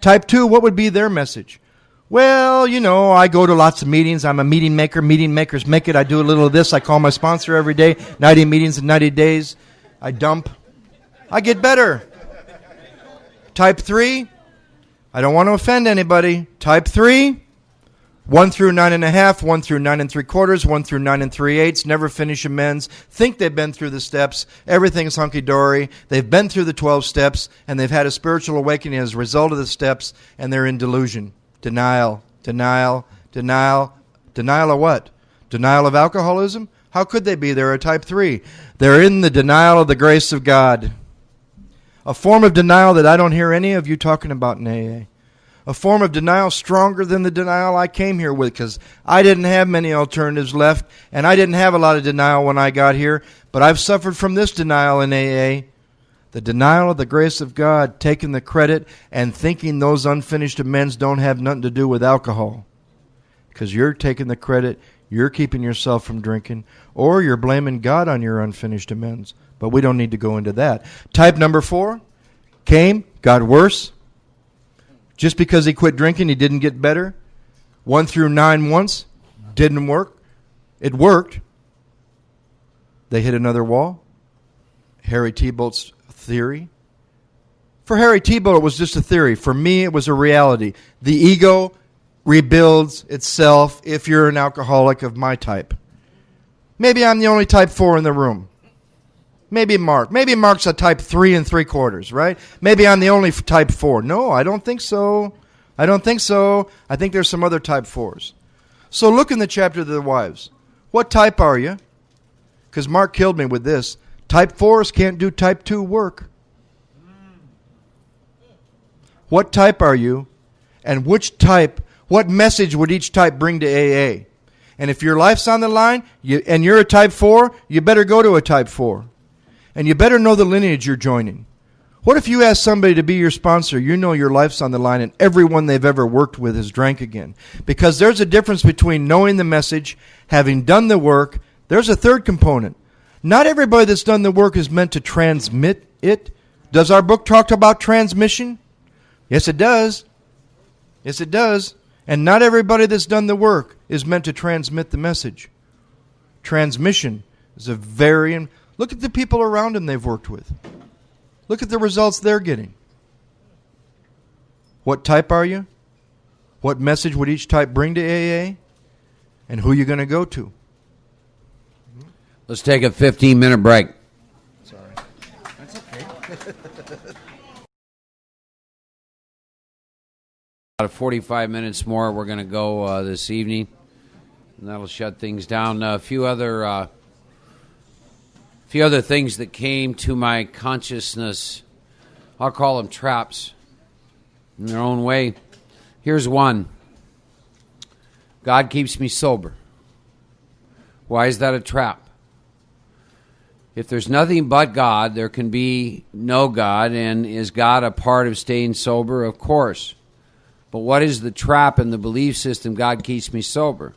Type 2, what would be their message? Well, you know, I go to lots of meetings. I'm a meeting maker. Meeting makers make it. I do a little of this. I call my sponsor every day. 90 meetings in 90 days. I dump. I get better. Type 3, I don't want to offend anybody. Type 3, 1 through 9.5, 1 through 9 3/4, 1 through 9 3/8, never finish amends, think they've been through the steps, everything's hunky-dory, they've been through the 12 steps, and they've had a spiritual awakening as a result of the steps, and they're in delusion. Denial, denial, denial. Denial of what? Denial of alcoholism? How could they be? They're a type 3. They're in the denial of the grace of God. A form of denial that I don't hear any of you talking about in AA. A form of denial stronger than the denial I came here with, because I didn't have many alternatives left, and I didn't have a lot of denial when I got here, but I've suffered from this denial in AA. The denial of the grace of God, taking the credit and thinking those unfinished amends don't have nothing to do with alcohol. Because you're taking the credit, you're keeping yourself from drinking, or you're blaming God on your unfinished amends. But we don't need to go into that. Type number 4 came, got worse. Just because he quit drinking, he didn't get better. 1 through 9 once, didn't work. It worked. They hit another wall. Harry Tiebout's theory. For Harry Tiebout, it was just a theory. For me, it was a reality. The ego rebuilds itself if you're an alcoholic of my type. Maybe I'm the only type 4 in the room. Maybe Mark. Maybe Mark's a type 3 3/4, right? Maybe I'm the only type 4. No, I don't think so. I don't think so. I think there's some other type 4s. So look in the chapter of the wives. What type are you? Because Mark killed me with this. Type 4s can't do type 2 work. What type are you? And which type, what message would each type bring to AA? And if your life's on the line and you're a type 4, you better go to a type 4. And you better know the lineage you're joining. What if you ask somebody to be your sponsor, you know your life's on the line and everyone they've ever worked with has drank again? Because there's a difference between knowing the message, having done the work. There's a third component. Not everybody that's done the work is meant to transmit it. Does our book talk about transmission? Yes, it does. Yes, it does. And not everybody that's done the work is meant to transmit the message. Transmission is a very... Look at the people around them they've worked with. Look at the results they're getting. What type are you? What message would each type bring to AA? And who are you going to go to? Let's take a 15-minute break. Sorry. That's okay. About 45 minutes more we're going to go this evening. And that'll shut things down. A few other things that came to my consciousness. I'll call them traps in their own way. Here's one. God keeps me sober. Why is that a trap? If there's nothing but God, there can be no God. And is God a part of staying sober? Of course. But what is the trap in the belief system, God keeps me sober?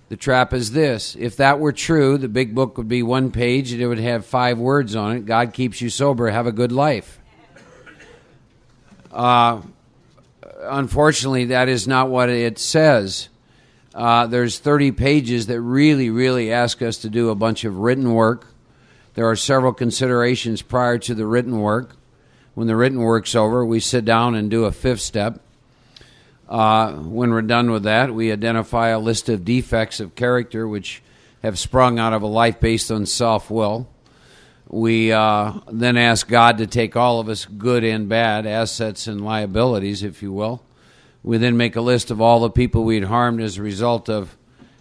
The trap is this. If that were true, the big book would be one page and it would have 5 words on it. God keeps you sober. Have a good life. Unfortunately, that is not what it says. There's 30 pages that really, really ask us to do a bunch of written work. There are several considerations prior to the written work. When the written work's over, we sit down and do a 5th step. When we're done with that, we identify a list of defects of character which have sprung out of a life based on self-will. We then ask God to take all of us, good and bad, assets and liabilities, if you will. We then make a list of all the people we'd harmed as a result of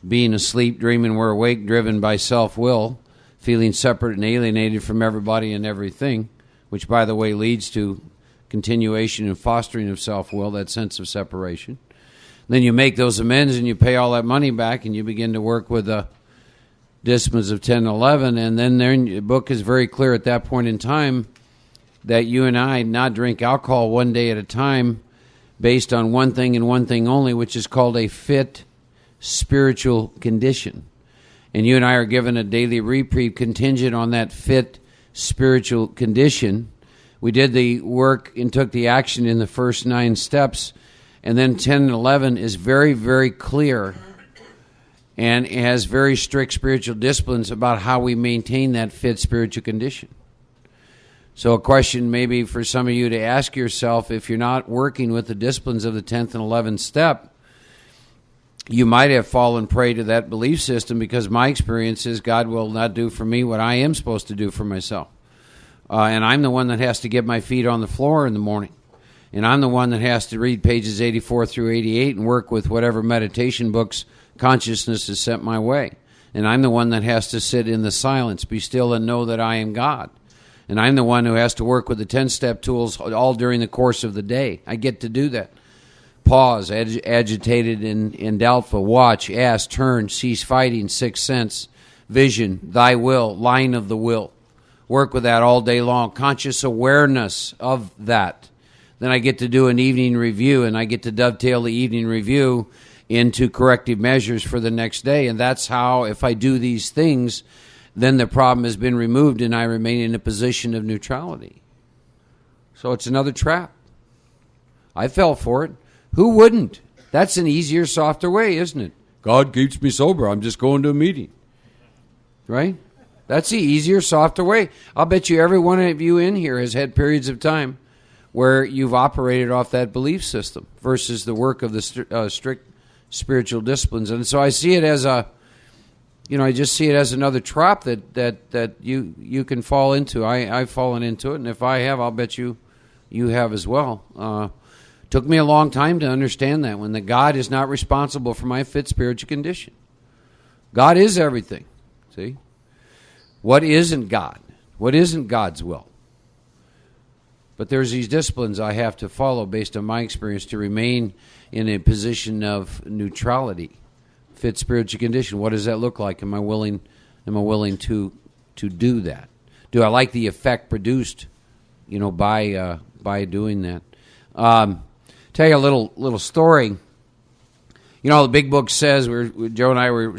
being asleep, dreaming we're awake, driven by self-will, feeling separate and alienated from everybody and everything, which, by the way, leads to continuation and fostering of self-will, that sense of separation. Then you make those amends and you pay all that money back and you begin to work with the disciplines of 10 and 11. And then the book is very clear at that point in time that you and I not drink alcohol one day at a time based on one thing and one thing only, which is called a fit spiritual condition. And you and I are given a daily reprieve contingent on that fit spiritual condition. We did the work and took the action in the first 9 steps. And then 10 and 11 is very, very clear and it has very strict spiritual disciplines about how we maintain that fit spiritual condition. So a question maybe for some of you to ask yourself, if you're not working with the disciplines of the 10th and 11th step, you might have fallen prey to that belief system, because my experience is God will not do for me what I am supposed to do for myself. And I'm the one that has to get my feet on the floor in the morning. And I'm the one that has to read pages 84 through 88 and work with whatever meditation books consciousness has sent my way. And I'm the one that has to sit in the silence, be still and know that I am God. And I'm the one who has to work with the 10-step tools all during the course of the day. I get to do that. Pause, agitated and doubtful, watch, ask, turn, cease fighting, sixth sense, vision, thy will, line of the will. Work with that all day long. Conscious awareness of that. Then I get to do an evening review, and I get to dovetail the evening review into corrective measures for the next day. And that's how, if I do these things, then the problem has been removed and I remain in a position of neutrality. So it's another trap. I fell for it. Who wouldn't? That's an easier, softer way, isn't it? God keeps me sober. I'm just going to a meeting. Right? That's the easier, softer way. I'll bet you every one of you in here has had periods of time where you've operated off that belief system versus the work of the strict spiritual disciplines. And so I see it as I just see it as another trap that you can fall into. I've fallen into it, and if I have, I'll bet you have as well. Took me a long time to understand that God is not responsible for my fit spiritual condition. God is everything. See? What isn't God? What isn't God's will? But there's these disciplines I have to follow based on my experience to remain in a position of neutrality. Fit spiritual condition. What does that look like? Am I willing to do that? Do I like the effect produced, by doing that? Tell you a little story. The big book says Joe and I were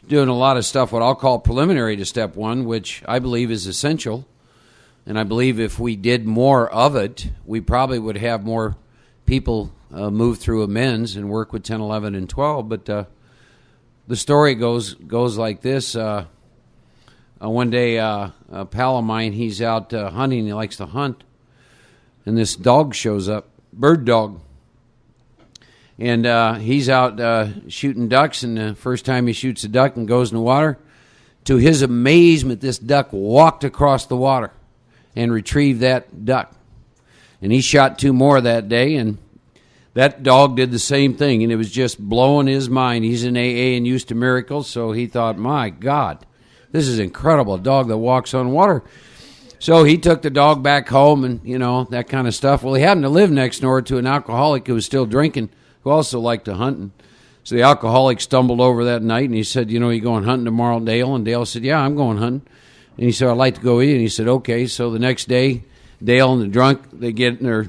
doing a lot of stuff what I'll call preliminary to step one, which I believe is essential. And I believe if we did more of it, we probably would have more people move through amends and work with 10, 11, and 12. But the story goes like this. One day, a pal of mine, he's out hunting. He likes to hunt. And this dog shows up, bird dog. And he's out shooting ducks, and the first time he shoots a duck and goes in the water, to his amazement, this duck walked across the water and retrieved that duck. And he shot 2 more that day, and that dog did the same thing, and it was just blowing his mind. He's in AA and used to miracles, so he thought, my God, this is incredible, a dog that walks on water. So he took the dog back home and, that kind of stuff. Well, he happened to live next door to an alcoholic who was still drinking, who also liked to hunt. And so the alcoholic stumbled over that night, and he said, you going hunting tomorrow, Dale? And Dale said, yeah, I'm going hunting. And he said, I'd like to go eat. And he said, okay. So the next day, Dale and the drunk, they get in their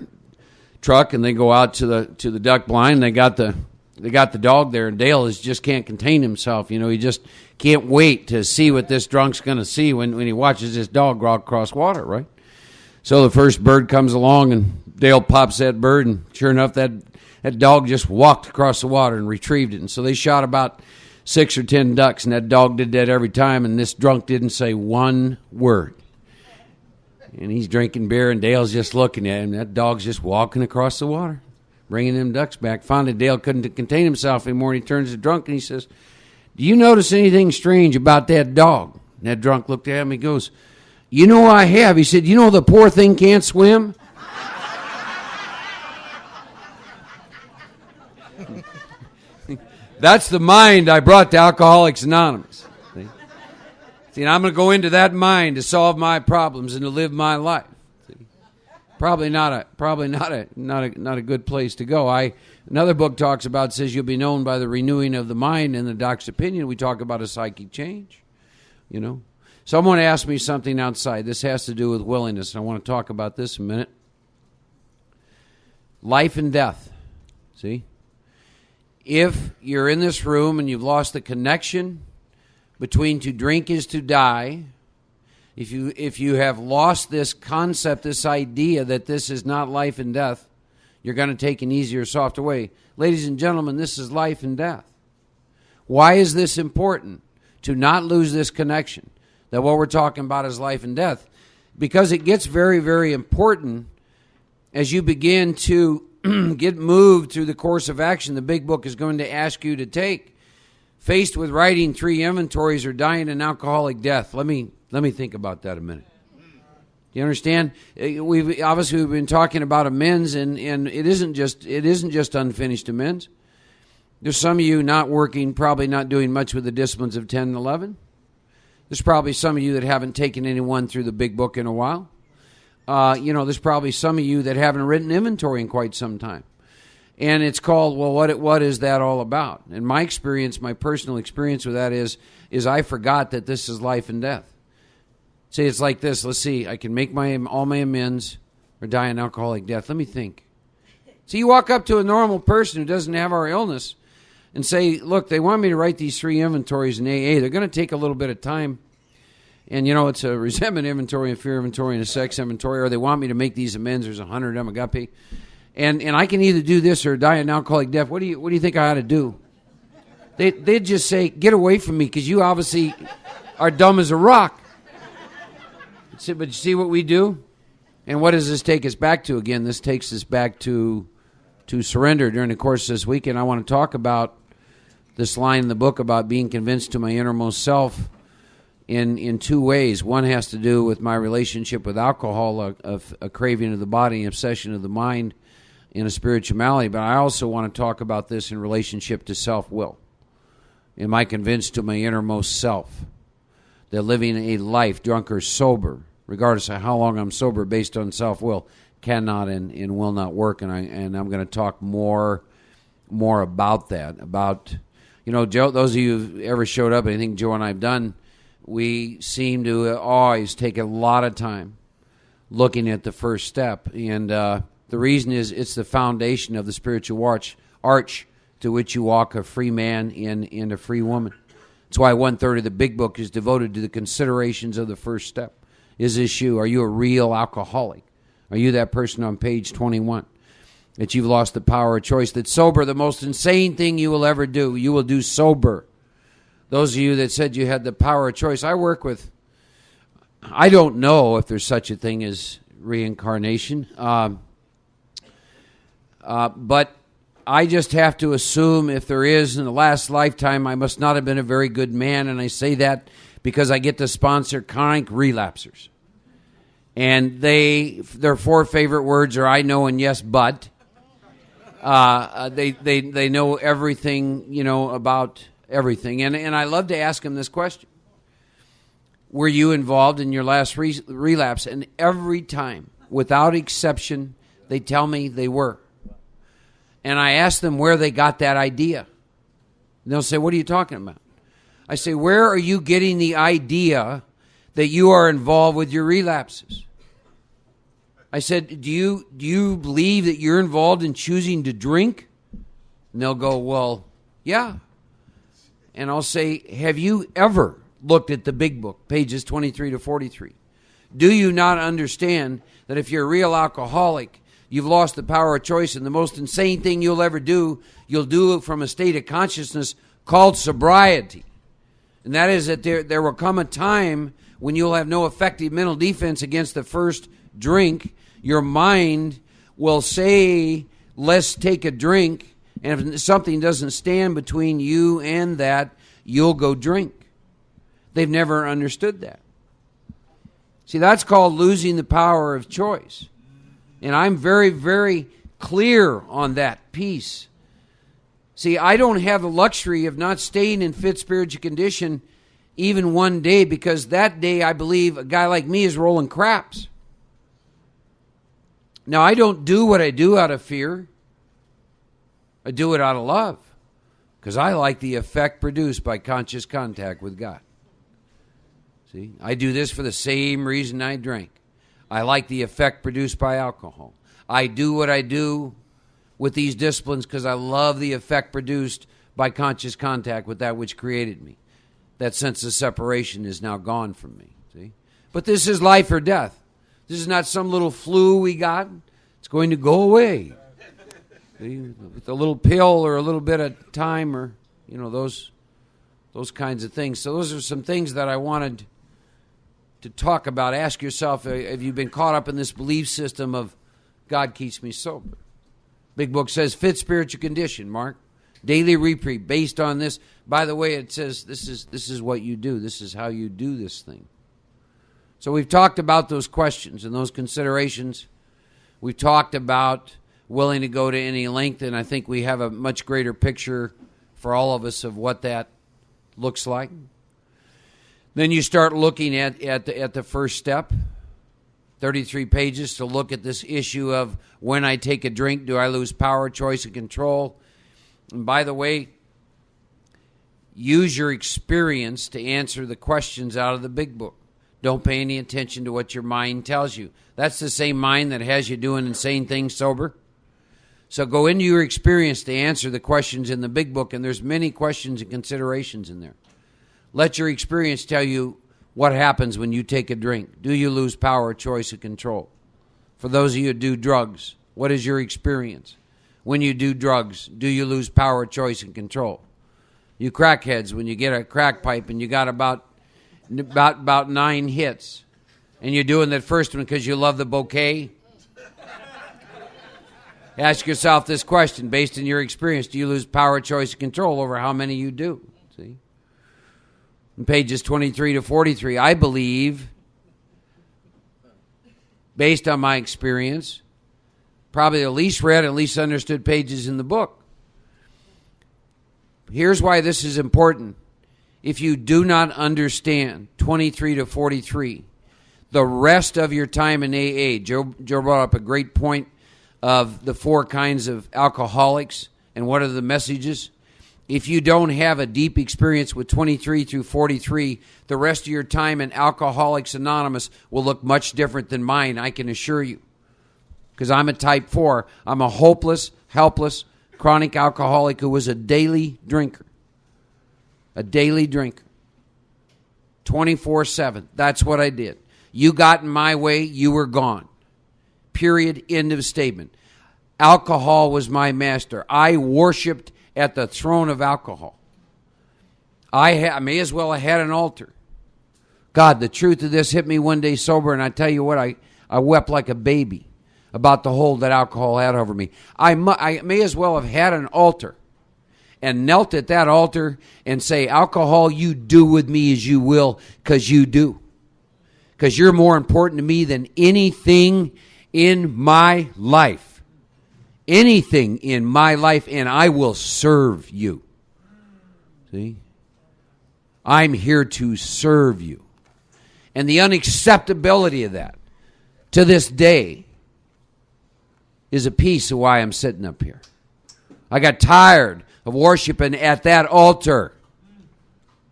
truck and they go out to the duck blind. And they got the dog there, and Dale just can't contain himself. He just can't wait to see what this drunk's going to see when he watches this dog walk across water, right? So the first bird comes along, and Dale pops that bird, and sure enough, that dog just walked across the water and retrieved it. And so they shot about 6 or 10 ducks, and that dog did that every time, and this drunk didn't say one word. And he's drinking beer, and Dale's just looking at him. That dog's just walking across the water, bringing them ducks back. Finally, Dale couldn't contain himself anymore, and he turns to the drunk, and he says, do you notice anything strange about that dog? And that drunk looked at him, he goes, I have. He said, the poor thing can't swim? That's the mind I brought to Alcoholics Anonymous. See, I'm going to go into that mind to solve my problems and to live my life. See? Probably not a good place to go. Another book talks about, says you'll be known by the renewing of the mind. In the doc's opinion, we talk about a psychic change. Someone asked me something outside. This has to do with willingness, and I want to talk about this a minute. Life and death. See? If you're in this room and you've lost the connection between to drink is to die, if you have lost this concept, this idea that this is not life and death, you're going to take an easier, softer way. Ladies and gentlemen, this is life and death. Why is this important? To not lose this connection, that what we're talking about is life and death. because it gets very, very important as you begin to get moved through the course of action the big book is going to ask you to take. Faced with writing 3 inventories or dying an alcoholic death. Let me think about that a minute. Do you understand? We've been talking about amends, and it isn't just unfinished amends. There's some of you not working, probably not doing much with the disciplines of 10 and 11. There's probably some of you that haven't taken anyone through the big book in a while. There's probably some of you that haven't written inventory in quite some time. And it's called, well, what is that all about? And my experience, my personal experience with that is I forgot that this is life and death. See, it's like this. Let's see. I can make all my amends or die an alcoholic death. Let me think. See, you walk up to a normal person who doesn't have our illness and say, look, they want me to write these 3 inventories in AA. They're going to take a little bit of time. And, it's a resentment inventory, a fear inventory, and a sex inventory. Or they want me to make these amends. There's 100 of them, agape. And I can either do this or die an alcoholic death. What do you think I ought to do? They'd just say, get away from me, because you obviously are dumb as a rock. But you see what we do? And what does this take us back to? Again, this takes us back to surrender. During the course of this weekend, I want to talk about this line in the book about being convinced to my innermost self in 2 ways. One has to do with my relationship with alcohol, a craving of the body, an obsession of the mind, in a spirituality. But I also want to talk about this in relationship to self-will. Am I convinced to my innermost self that living a life, drunk or sober, regardless of how long I'm sober, based on self-will, cannot and will not work? And I'm going to talk more about that. About, Joe, those of you who've ever showed up, anything Joe and I have done, we seem to always take a lot of time looking at the first step. And the reason is it's the foundation of the spiritual arch to which you walk a free man and a free woman. That's why 1/3 of the big book is devoted to the considerations of the first step. Is this you? Are you a real alcoholic? Are you that person on page 21? That you've lost the power of choice? That sober, the most insane thing you will ever do, you will do sober. Those of you that said you had the power of choice, I don't know if there's such a thing as reincarnation. But I just have to assume if there is, in the last lifetime, I must not have been a very good man. And I say that because I get to sponsor chronic relapsers. And their 4 favorite words are I know and yes, but. They know everything, about everything. And I love to ask them this question. Were you involved in your last relapse? And every time, without exception, they tell me they were. And I ask them where they got that idea. And they'll say, what are you talking about? I say, where are you getting the idea that you are involved with your relapses? I said, do you believe that you're involved in choosing to drink? And they'll go, well, yeah. And I'll say, have you ever looked at the big book, pages 23 to 43? Do you not understand that if you're a real alcoholic, you've lost the power of choice, and the most insane thing you'll ever do, you'll do it from a state of consciousness called sobriety. And that is that there will come a time when you'll have no effective mental defense against the first drink. Your mind will say, let's take a drink, and if something doesn't stand between you and that, you'll go drink. They've never understood that. See, that's called losing the power of choice. And I'm very, very clear on that piece. See, I don't have the luxury of not staying in fit spiritual condition even one day, because that day I believe a guy like me is rolling craps. Now, I don't do what I do out of fear. I do it out of love, because I like the effect produced by conscious contact with God. See, I do this for the same reason I drank. I like the effect produced by alcohol. I do what I do with these disciplines because I love the effect produced by conscious contact with that which created me. That sense of separation is now gone from me. See? But this is life or death. This is not some little flu we got. It's going to go away. See? With a little pill or a little bit of time, or those kinds of things. So those are some things that I wanted to talk about. Ask yourself, have you been caught up in this belief system of God keeps me sober? Big Book says fit spiritual condition, Mark. Daily reprieve based on this. By the way, it says this is what you do. This is how you do this thing. So we've talked about those questions and those considerations. We've talked about willing to go to any length, and I think we have a much greater picture for all of us of what that looks like. Then you start looking at the first step, 33 pages, to look at this issue of when I take a drink, do I lose power, choice, and control? And by the way, use your experience to answer the questions out of the Big Book. Don't pay any attention to what your mind tells you. That's the same mind that has you doing insane things sober. So go into your experience to answer the questions in the Big Book, and there's many questions and considerations in there. Let your experience tell you what happens when you take a drink. Do you lose power, choice, and control? For those of you who do drugs, what is your experience? When you do drugs, do you lose power, choice, and control? You crackheads, when you get a crack pipe and you got about 9 hits, and you're doing that first one because you love the bouquet, ask yourself this question based on your experience. Do you lose power, choice, and control over how many you do? See? In pages 23 to 43, I believe, based on my experience, probably the least read and least understood pages in the book. Here's why this is important. If you do not understand 23 to 43, the rest of your time in AA, Joe brought up a great point of the 4 kinds of alcoholics and what are the messages. If you don't have a deep experience with 23 through 43, the rest of your time in Alcoholics Anonymous will look much different than mine, I can assure you. Because I'm a type 4. I'm a hopeless, helpless, chronic alcoholic who was a daily drinker. A daily drinker. 24/7. That's what I did. You got in my way, you were gone. Period. End of statement. Alcohol was my master. I worshipped at the throne of alcohol. I may as well have had an altar. God, the truth of this hit me one day sober, and I tell you what, I wept like a baby about the hold that alcohol had over me. I may as well have had an altar and knelt at that altar and say, alcohol, you do with me as you will, because you do. Because you're more important to me than anything in my life. Anything in my life, and I will serve you. See? I'm here to serve you. And the unacceptability of that to this day is a piece of why I'm sitting up here. I got tired of worshiping at that altar.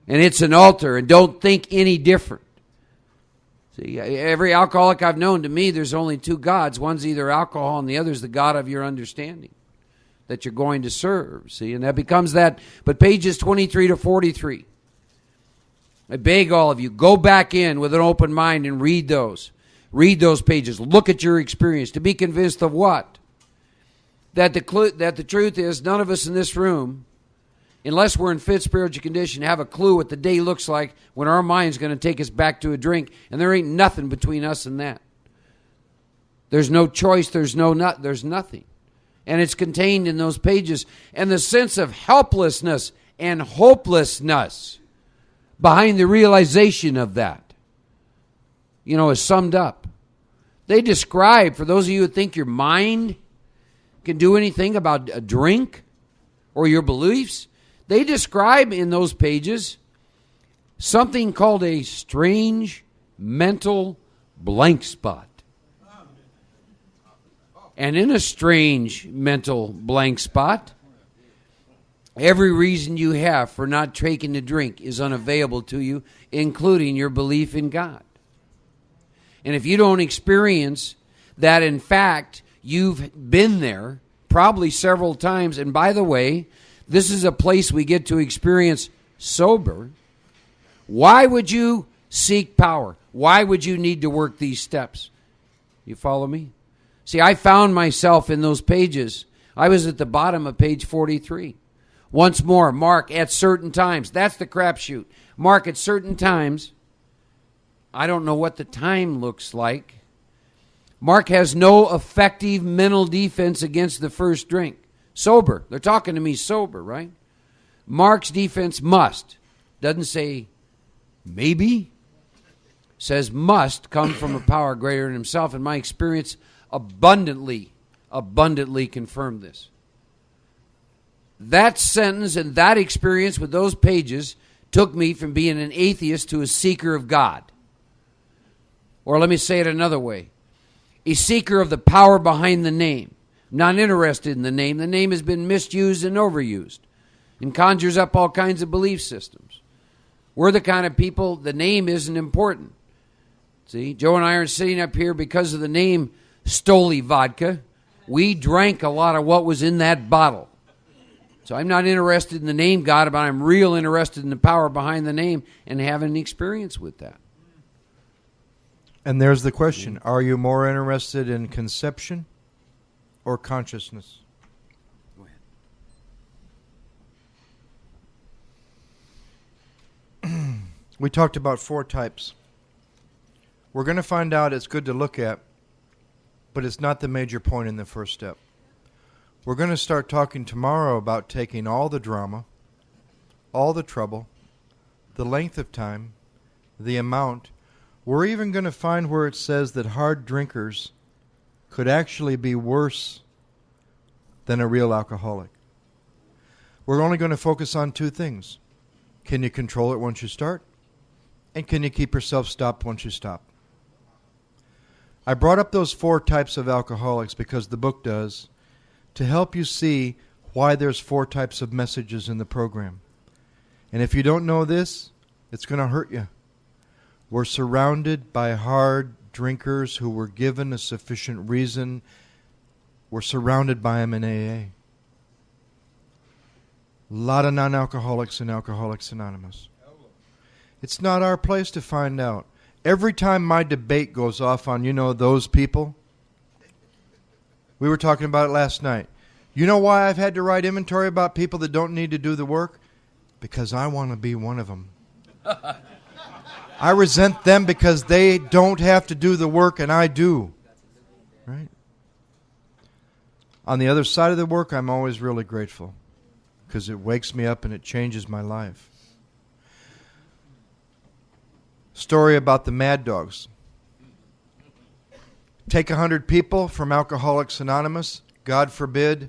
And it's an altar, and don't think any different. See, every alcoholic I've known, to me, there's only 2 gods. One's either alcohol and the other's the God of your understanding that you're going to serve. See, and that becomes that. But pages 23 to 43, I beg all of you, go back in with an open mind and read those. Read those pages. Look at your experience to be convinced of what? That the truth is, none of us in this room, unless we're in fit spiritual condition, have a clue what the day looks like when our mind's going to take us back to a drink, and there ain't nothing between us and that. There's no choice, there's nothing. And it's contained in those pages. And the sense of helplessness and hopelessness behind the realization of that, is summed up. They describe, for those of you who think your mind can do anything about a drink or your beliefs, they describe in those pages something called a strange mental blank spot. And in a strange mental blank spot, every reason you have for not taking a drink is unavailable to you, including your belief in God. And if you don't experience that, in fact, you've been there probably several times, and by the way, this is a place we get to experience sober, why would you seek power? Why would you need to work these steps? You follow me? See, I found myself in those pages. I was at the bottom of page 43. Once more, mark at certain times. That's the crapshoot. Mark at certain times I don't know what the time looks like. Mark has no effective mental defense against the first drink. Sober. They're talking to me sober, right? Mark's defense must. Doesn't say maybe. Says must come from a power greater than himself. And my experience abundantly confirmed this. That sentence and that experience with those pages took me from being an atheist to a seeker of God. Or let me say it another way. A seeker of the power behind the name. I'm not interested in the name. The name has been misused and overused and conjures up all kinds of belief systems. We're the kind of people, the name isn't important. See, Joe and I are sitting up here because of the name Stoli Vodka. We drank a lot of what was in that bottle. So I'm not interested in the name God, but I'm real interested in the power behind the name and having an experience with that. And there's the question. Are you more interested in conception or consciousness? Go ahead. We talked about 4 types. We're going to find out it's good to look at, but it's not the major point in the first step. We're going to start talking tomorrow about taking all the drama, all the trouble, the length of time, the amount. We're even going to find where it says that hard drinkers could actually be worse than a real alcoholic. We're only going to focus on 2 things. Can you control it once you start? And can you keep yourself stopped once you stop? I brought up those 4 types of alcoholics because the book does, to help you see why there's 4 types of messages in the program. And if you don't know this, it's going to hurt you. We're surrounded by hard drinkers who were given a sufficient reason. We're surrounded by them in AA. A lot of non-alcoholics in Alcoholics Anonymous. It's not our place to find out. Every time my debate goes off on, those people, we were talking about it last night. You know why I've had to write inventory about people that don't need to do the work? Because I want to be one of them. I resent them because they don't have to do the work and I do. Right? On the other side of the work, I'm always really grateful because it wakes me up and it changes my life. Story about the Mad Dogs. Take 100 people from Alcoholics Anonymous, God forbid,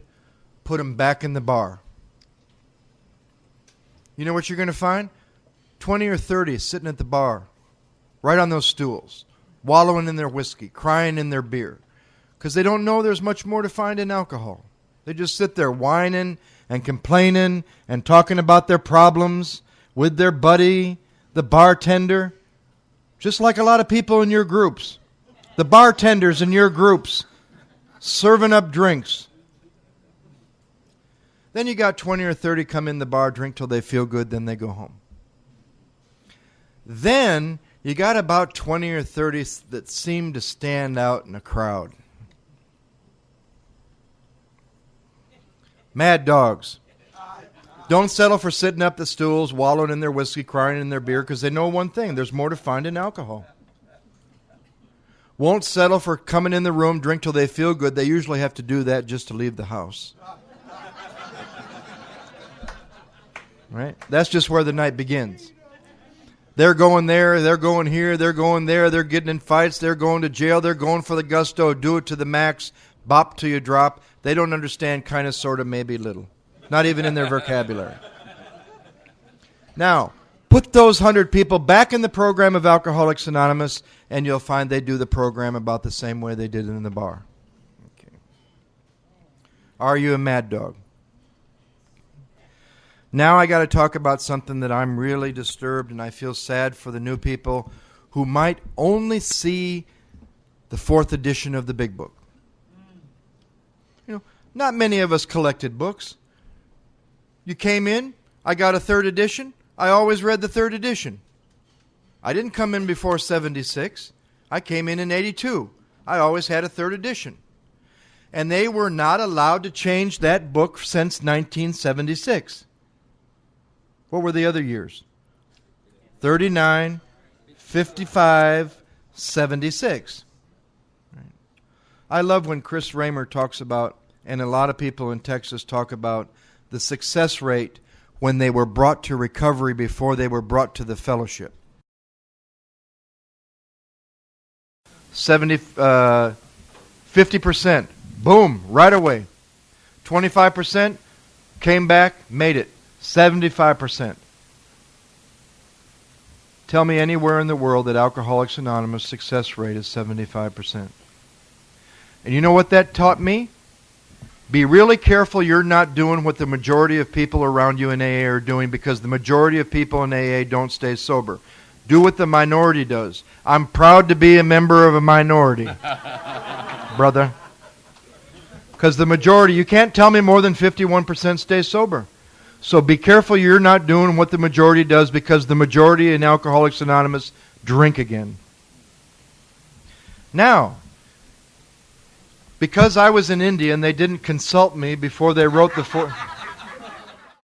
put them back in the bar. You know what you're going to find? 20 or 30 sitting at the bar, right on those stools, wallowing in their whiskey, crying in their beer, because they don't know there's much more to find in alcohol. They just sit there whining and complaining and talking about their problems with their buddy, the bartender, just like a lot of people in your groups. The bartenders in your groups serving up drinks. Then you got 20 or 30 come in the bar, drink till they feel good, then they go home. Then you got about 20 or 30 that seem to stand out in a crowd. Mad dogs. Don't settle for sitting up the stools, wallowing in their whiskey, crying in their beer, because they know one thing. There's more to find in alcohol. Won't settle for coming in the room, drink till they feel good. They usually have to do that just to leave the house. Right? That's just where the night begins. They're going there, they're going here, they're going there, they're getting in fights, they're going to jail, they're going for the gusto, do it to the max, bop till you drop. They don't understand kind of, sort of, maybe little. Not even in their vocabulary. Now, put those 100 people back in the program of Alcoholics Anonymous, and you'll find they do the program about the same way they did it in the bar. Okay. Are you a mad dog? Now I got to talk about something that I'm really disturbed, and I feel sad for the new people who might only see the 4th edition of the Big Book. Not many of us collected books. You came in, I got a 3rd edition. I always read the 3rd edition. I didn't come in before 76. I came in 82. I always had a 3rd edition. And they were not allowed to change that book since 1976. What were the other years? 39, 5576. Right. I love when Chris Raymer talks about, and a lot of people in Texas talk about, the success rate when they were brought to recovery before they were brought to the fellowship. 50%, boom, right away. 25% came back, made it. 75%. Tell me anywhere in the world that Alcoholics Anonymous success rate is 75%. And you know what that taught me? Be really careful you're not doing what the majority of people around you in AA are doing, because the majority of people in AA don't stay sober. Do what the minority does. I'm proud to be a member of a minority, brother. Because the majority, you can't tell me more than 51% stay sober. So be careful you're not doing what the majority does, because the majority in Alcoholics Anonymous drink again. Now, because I was in India and they didn't consult me before they wrote the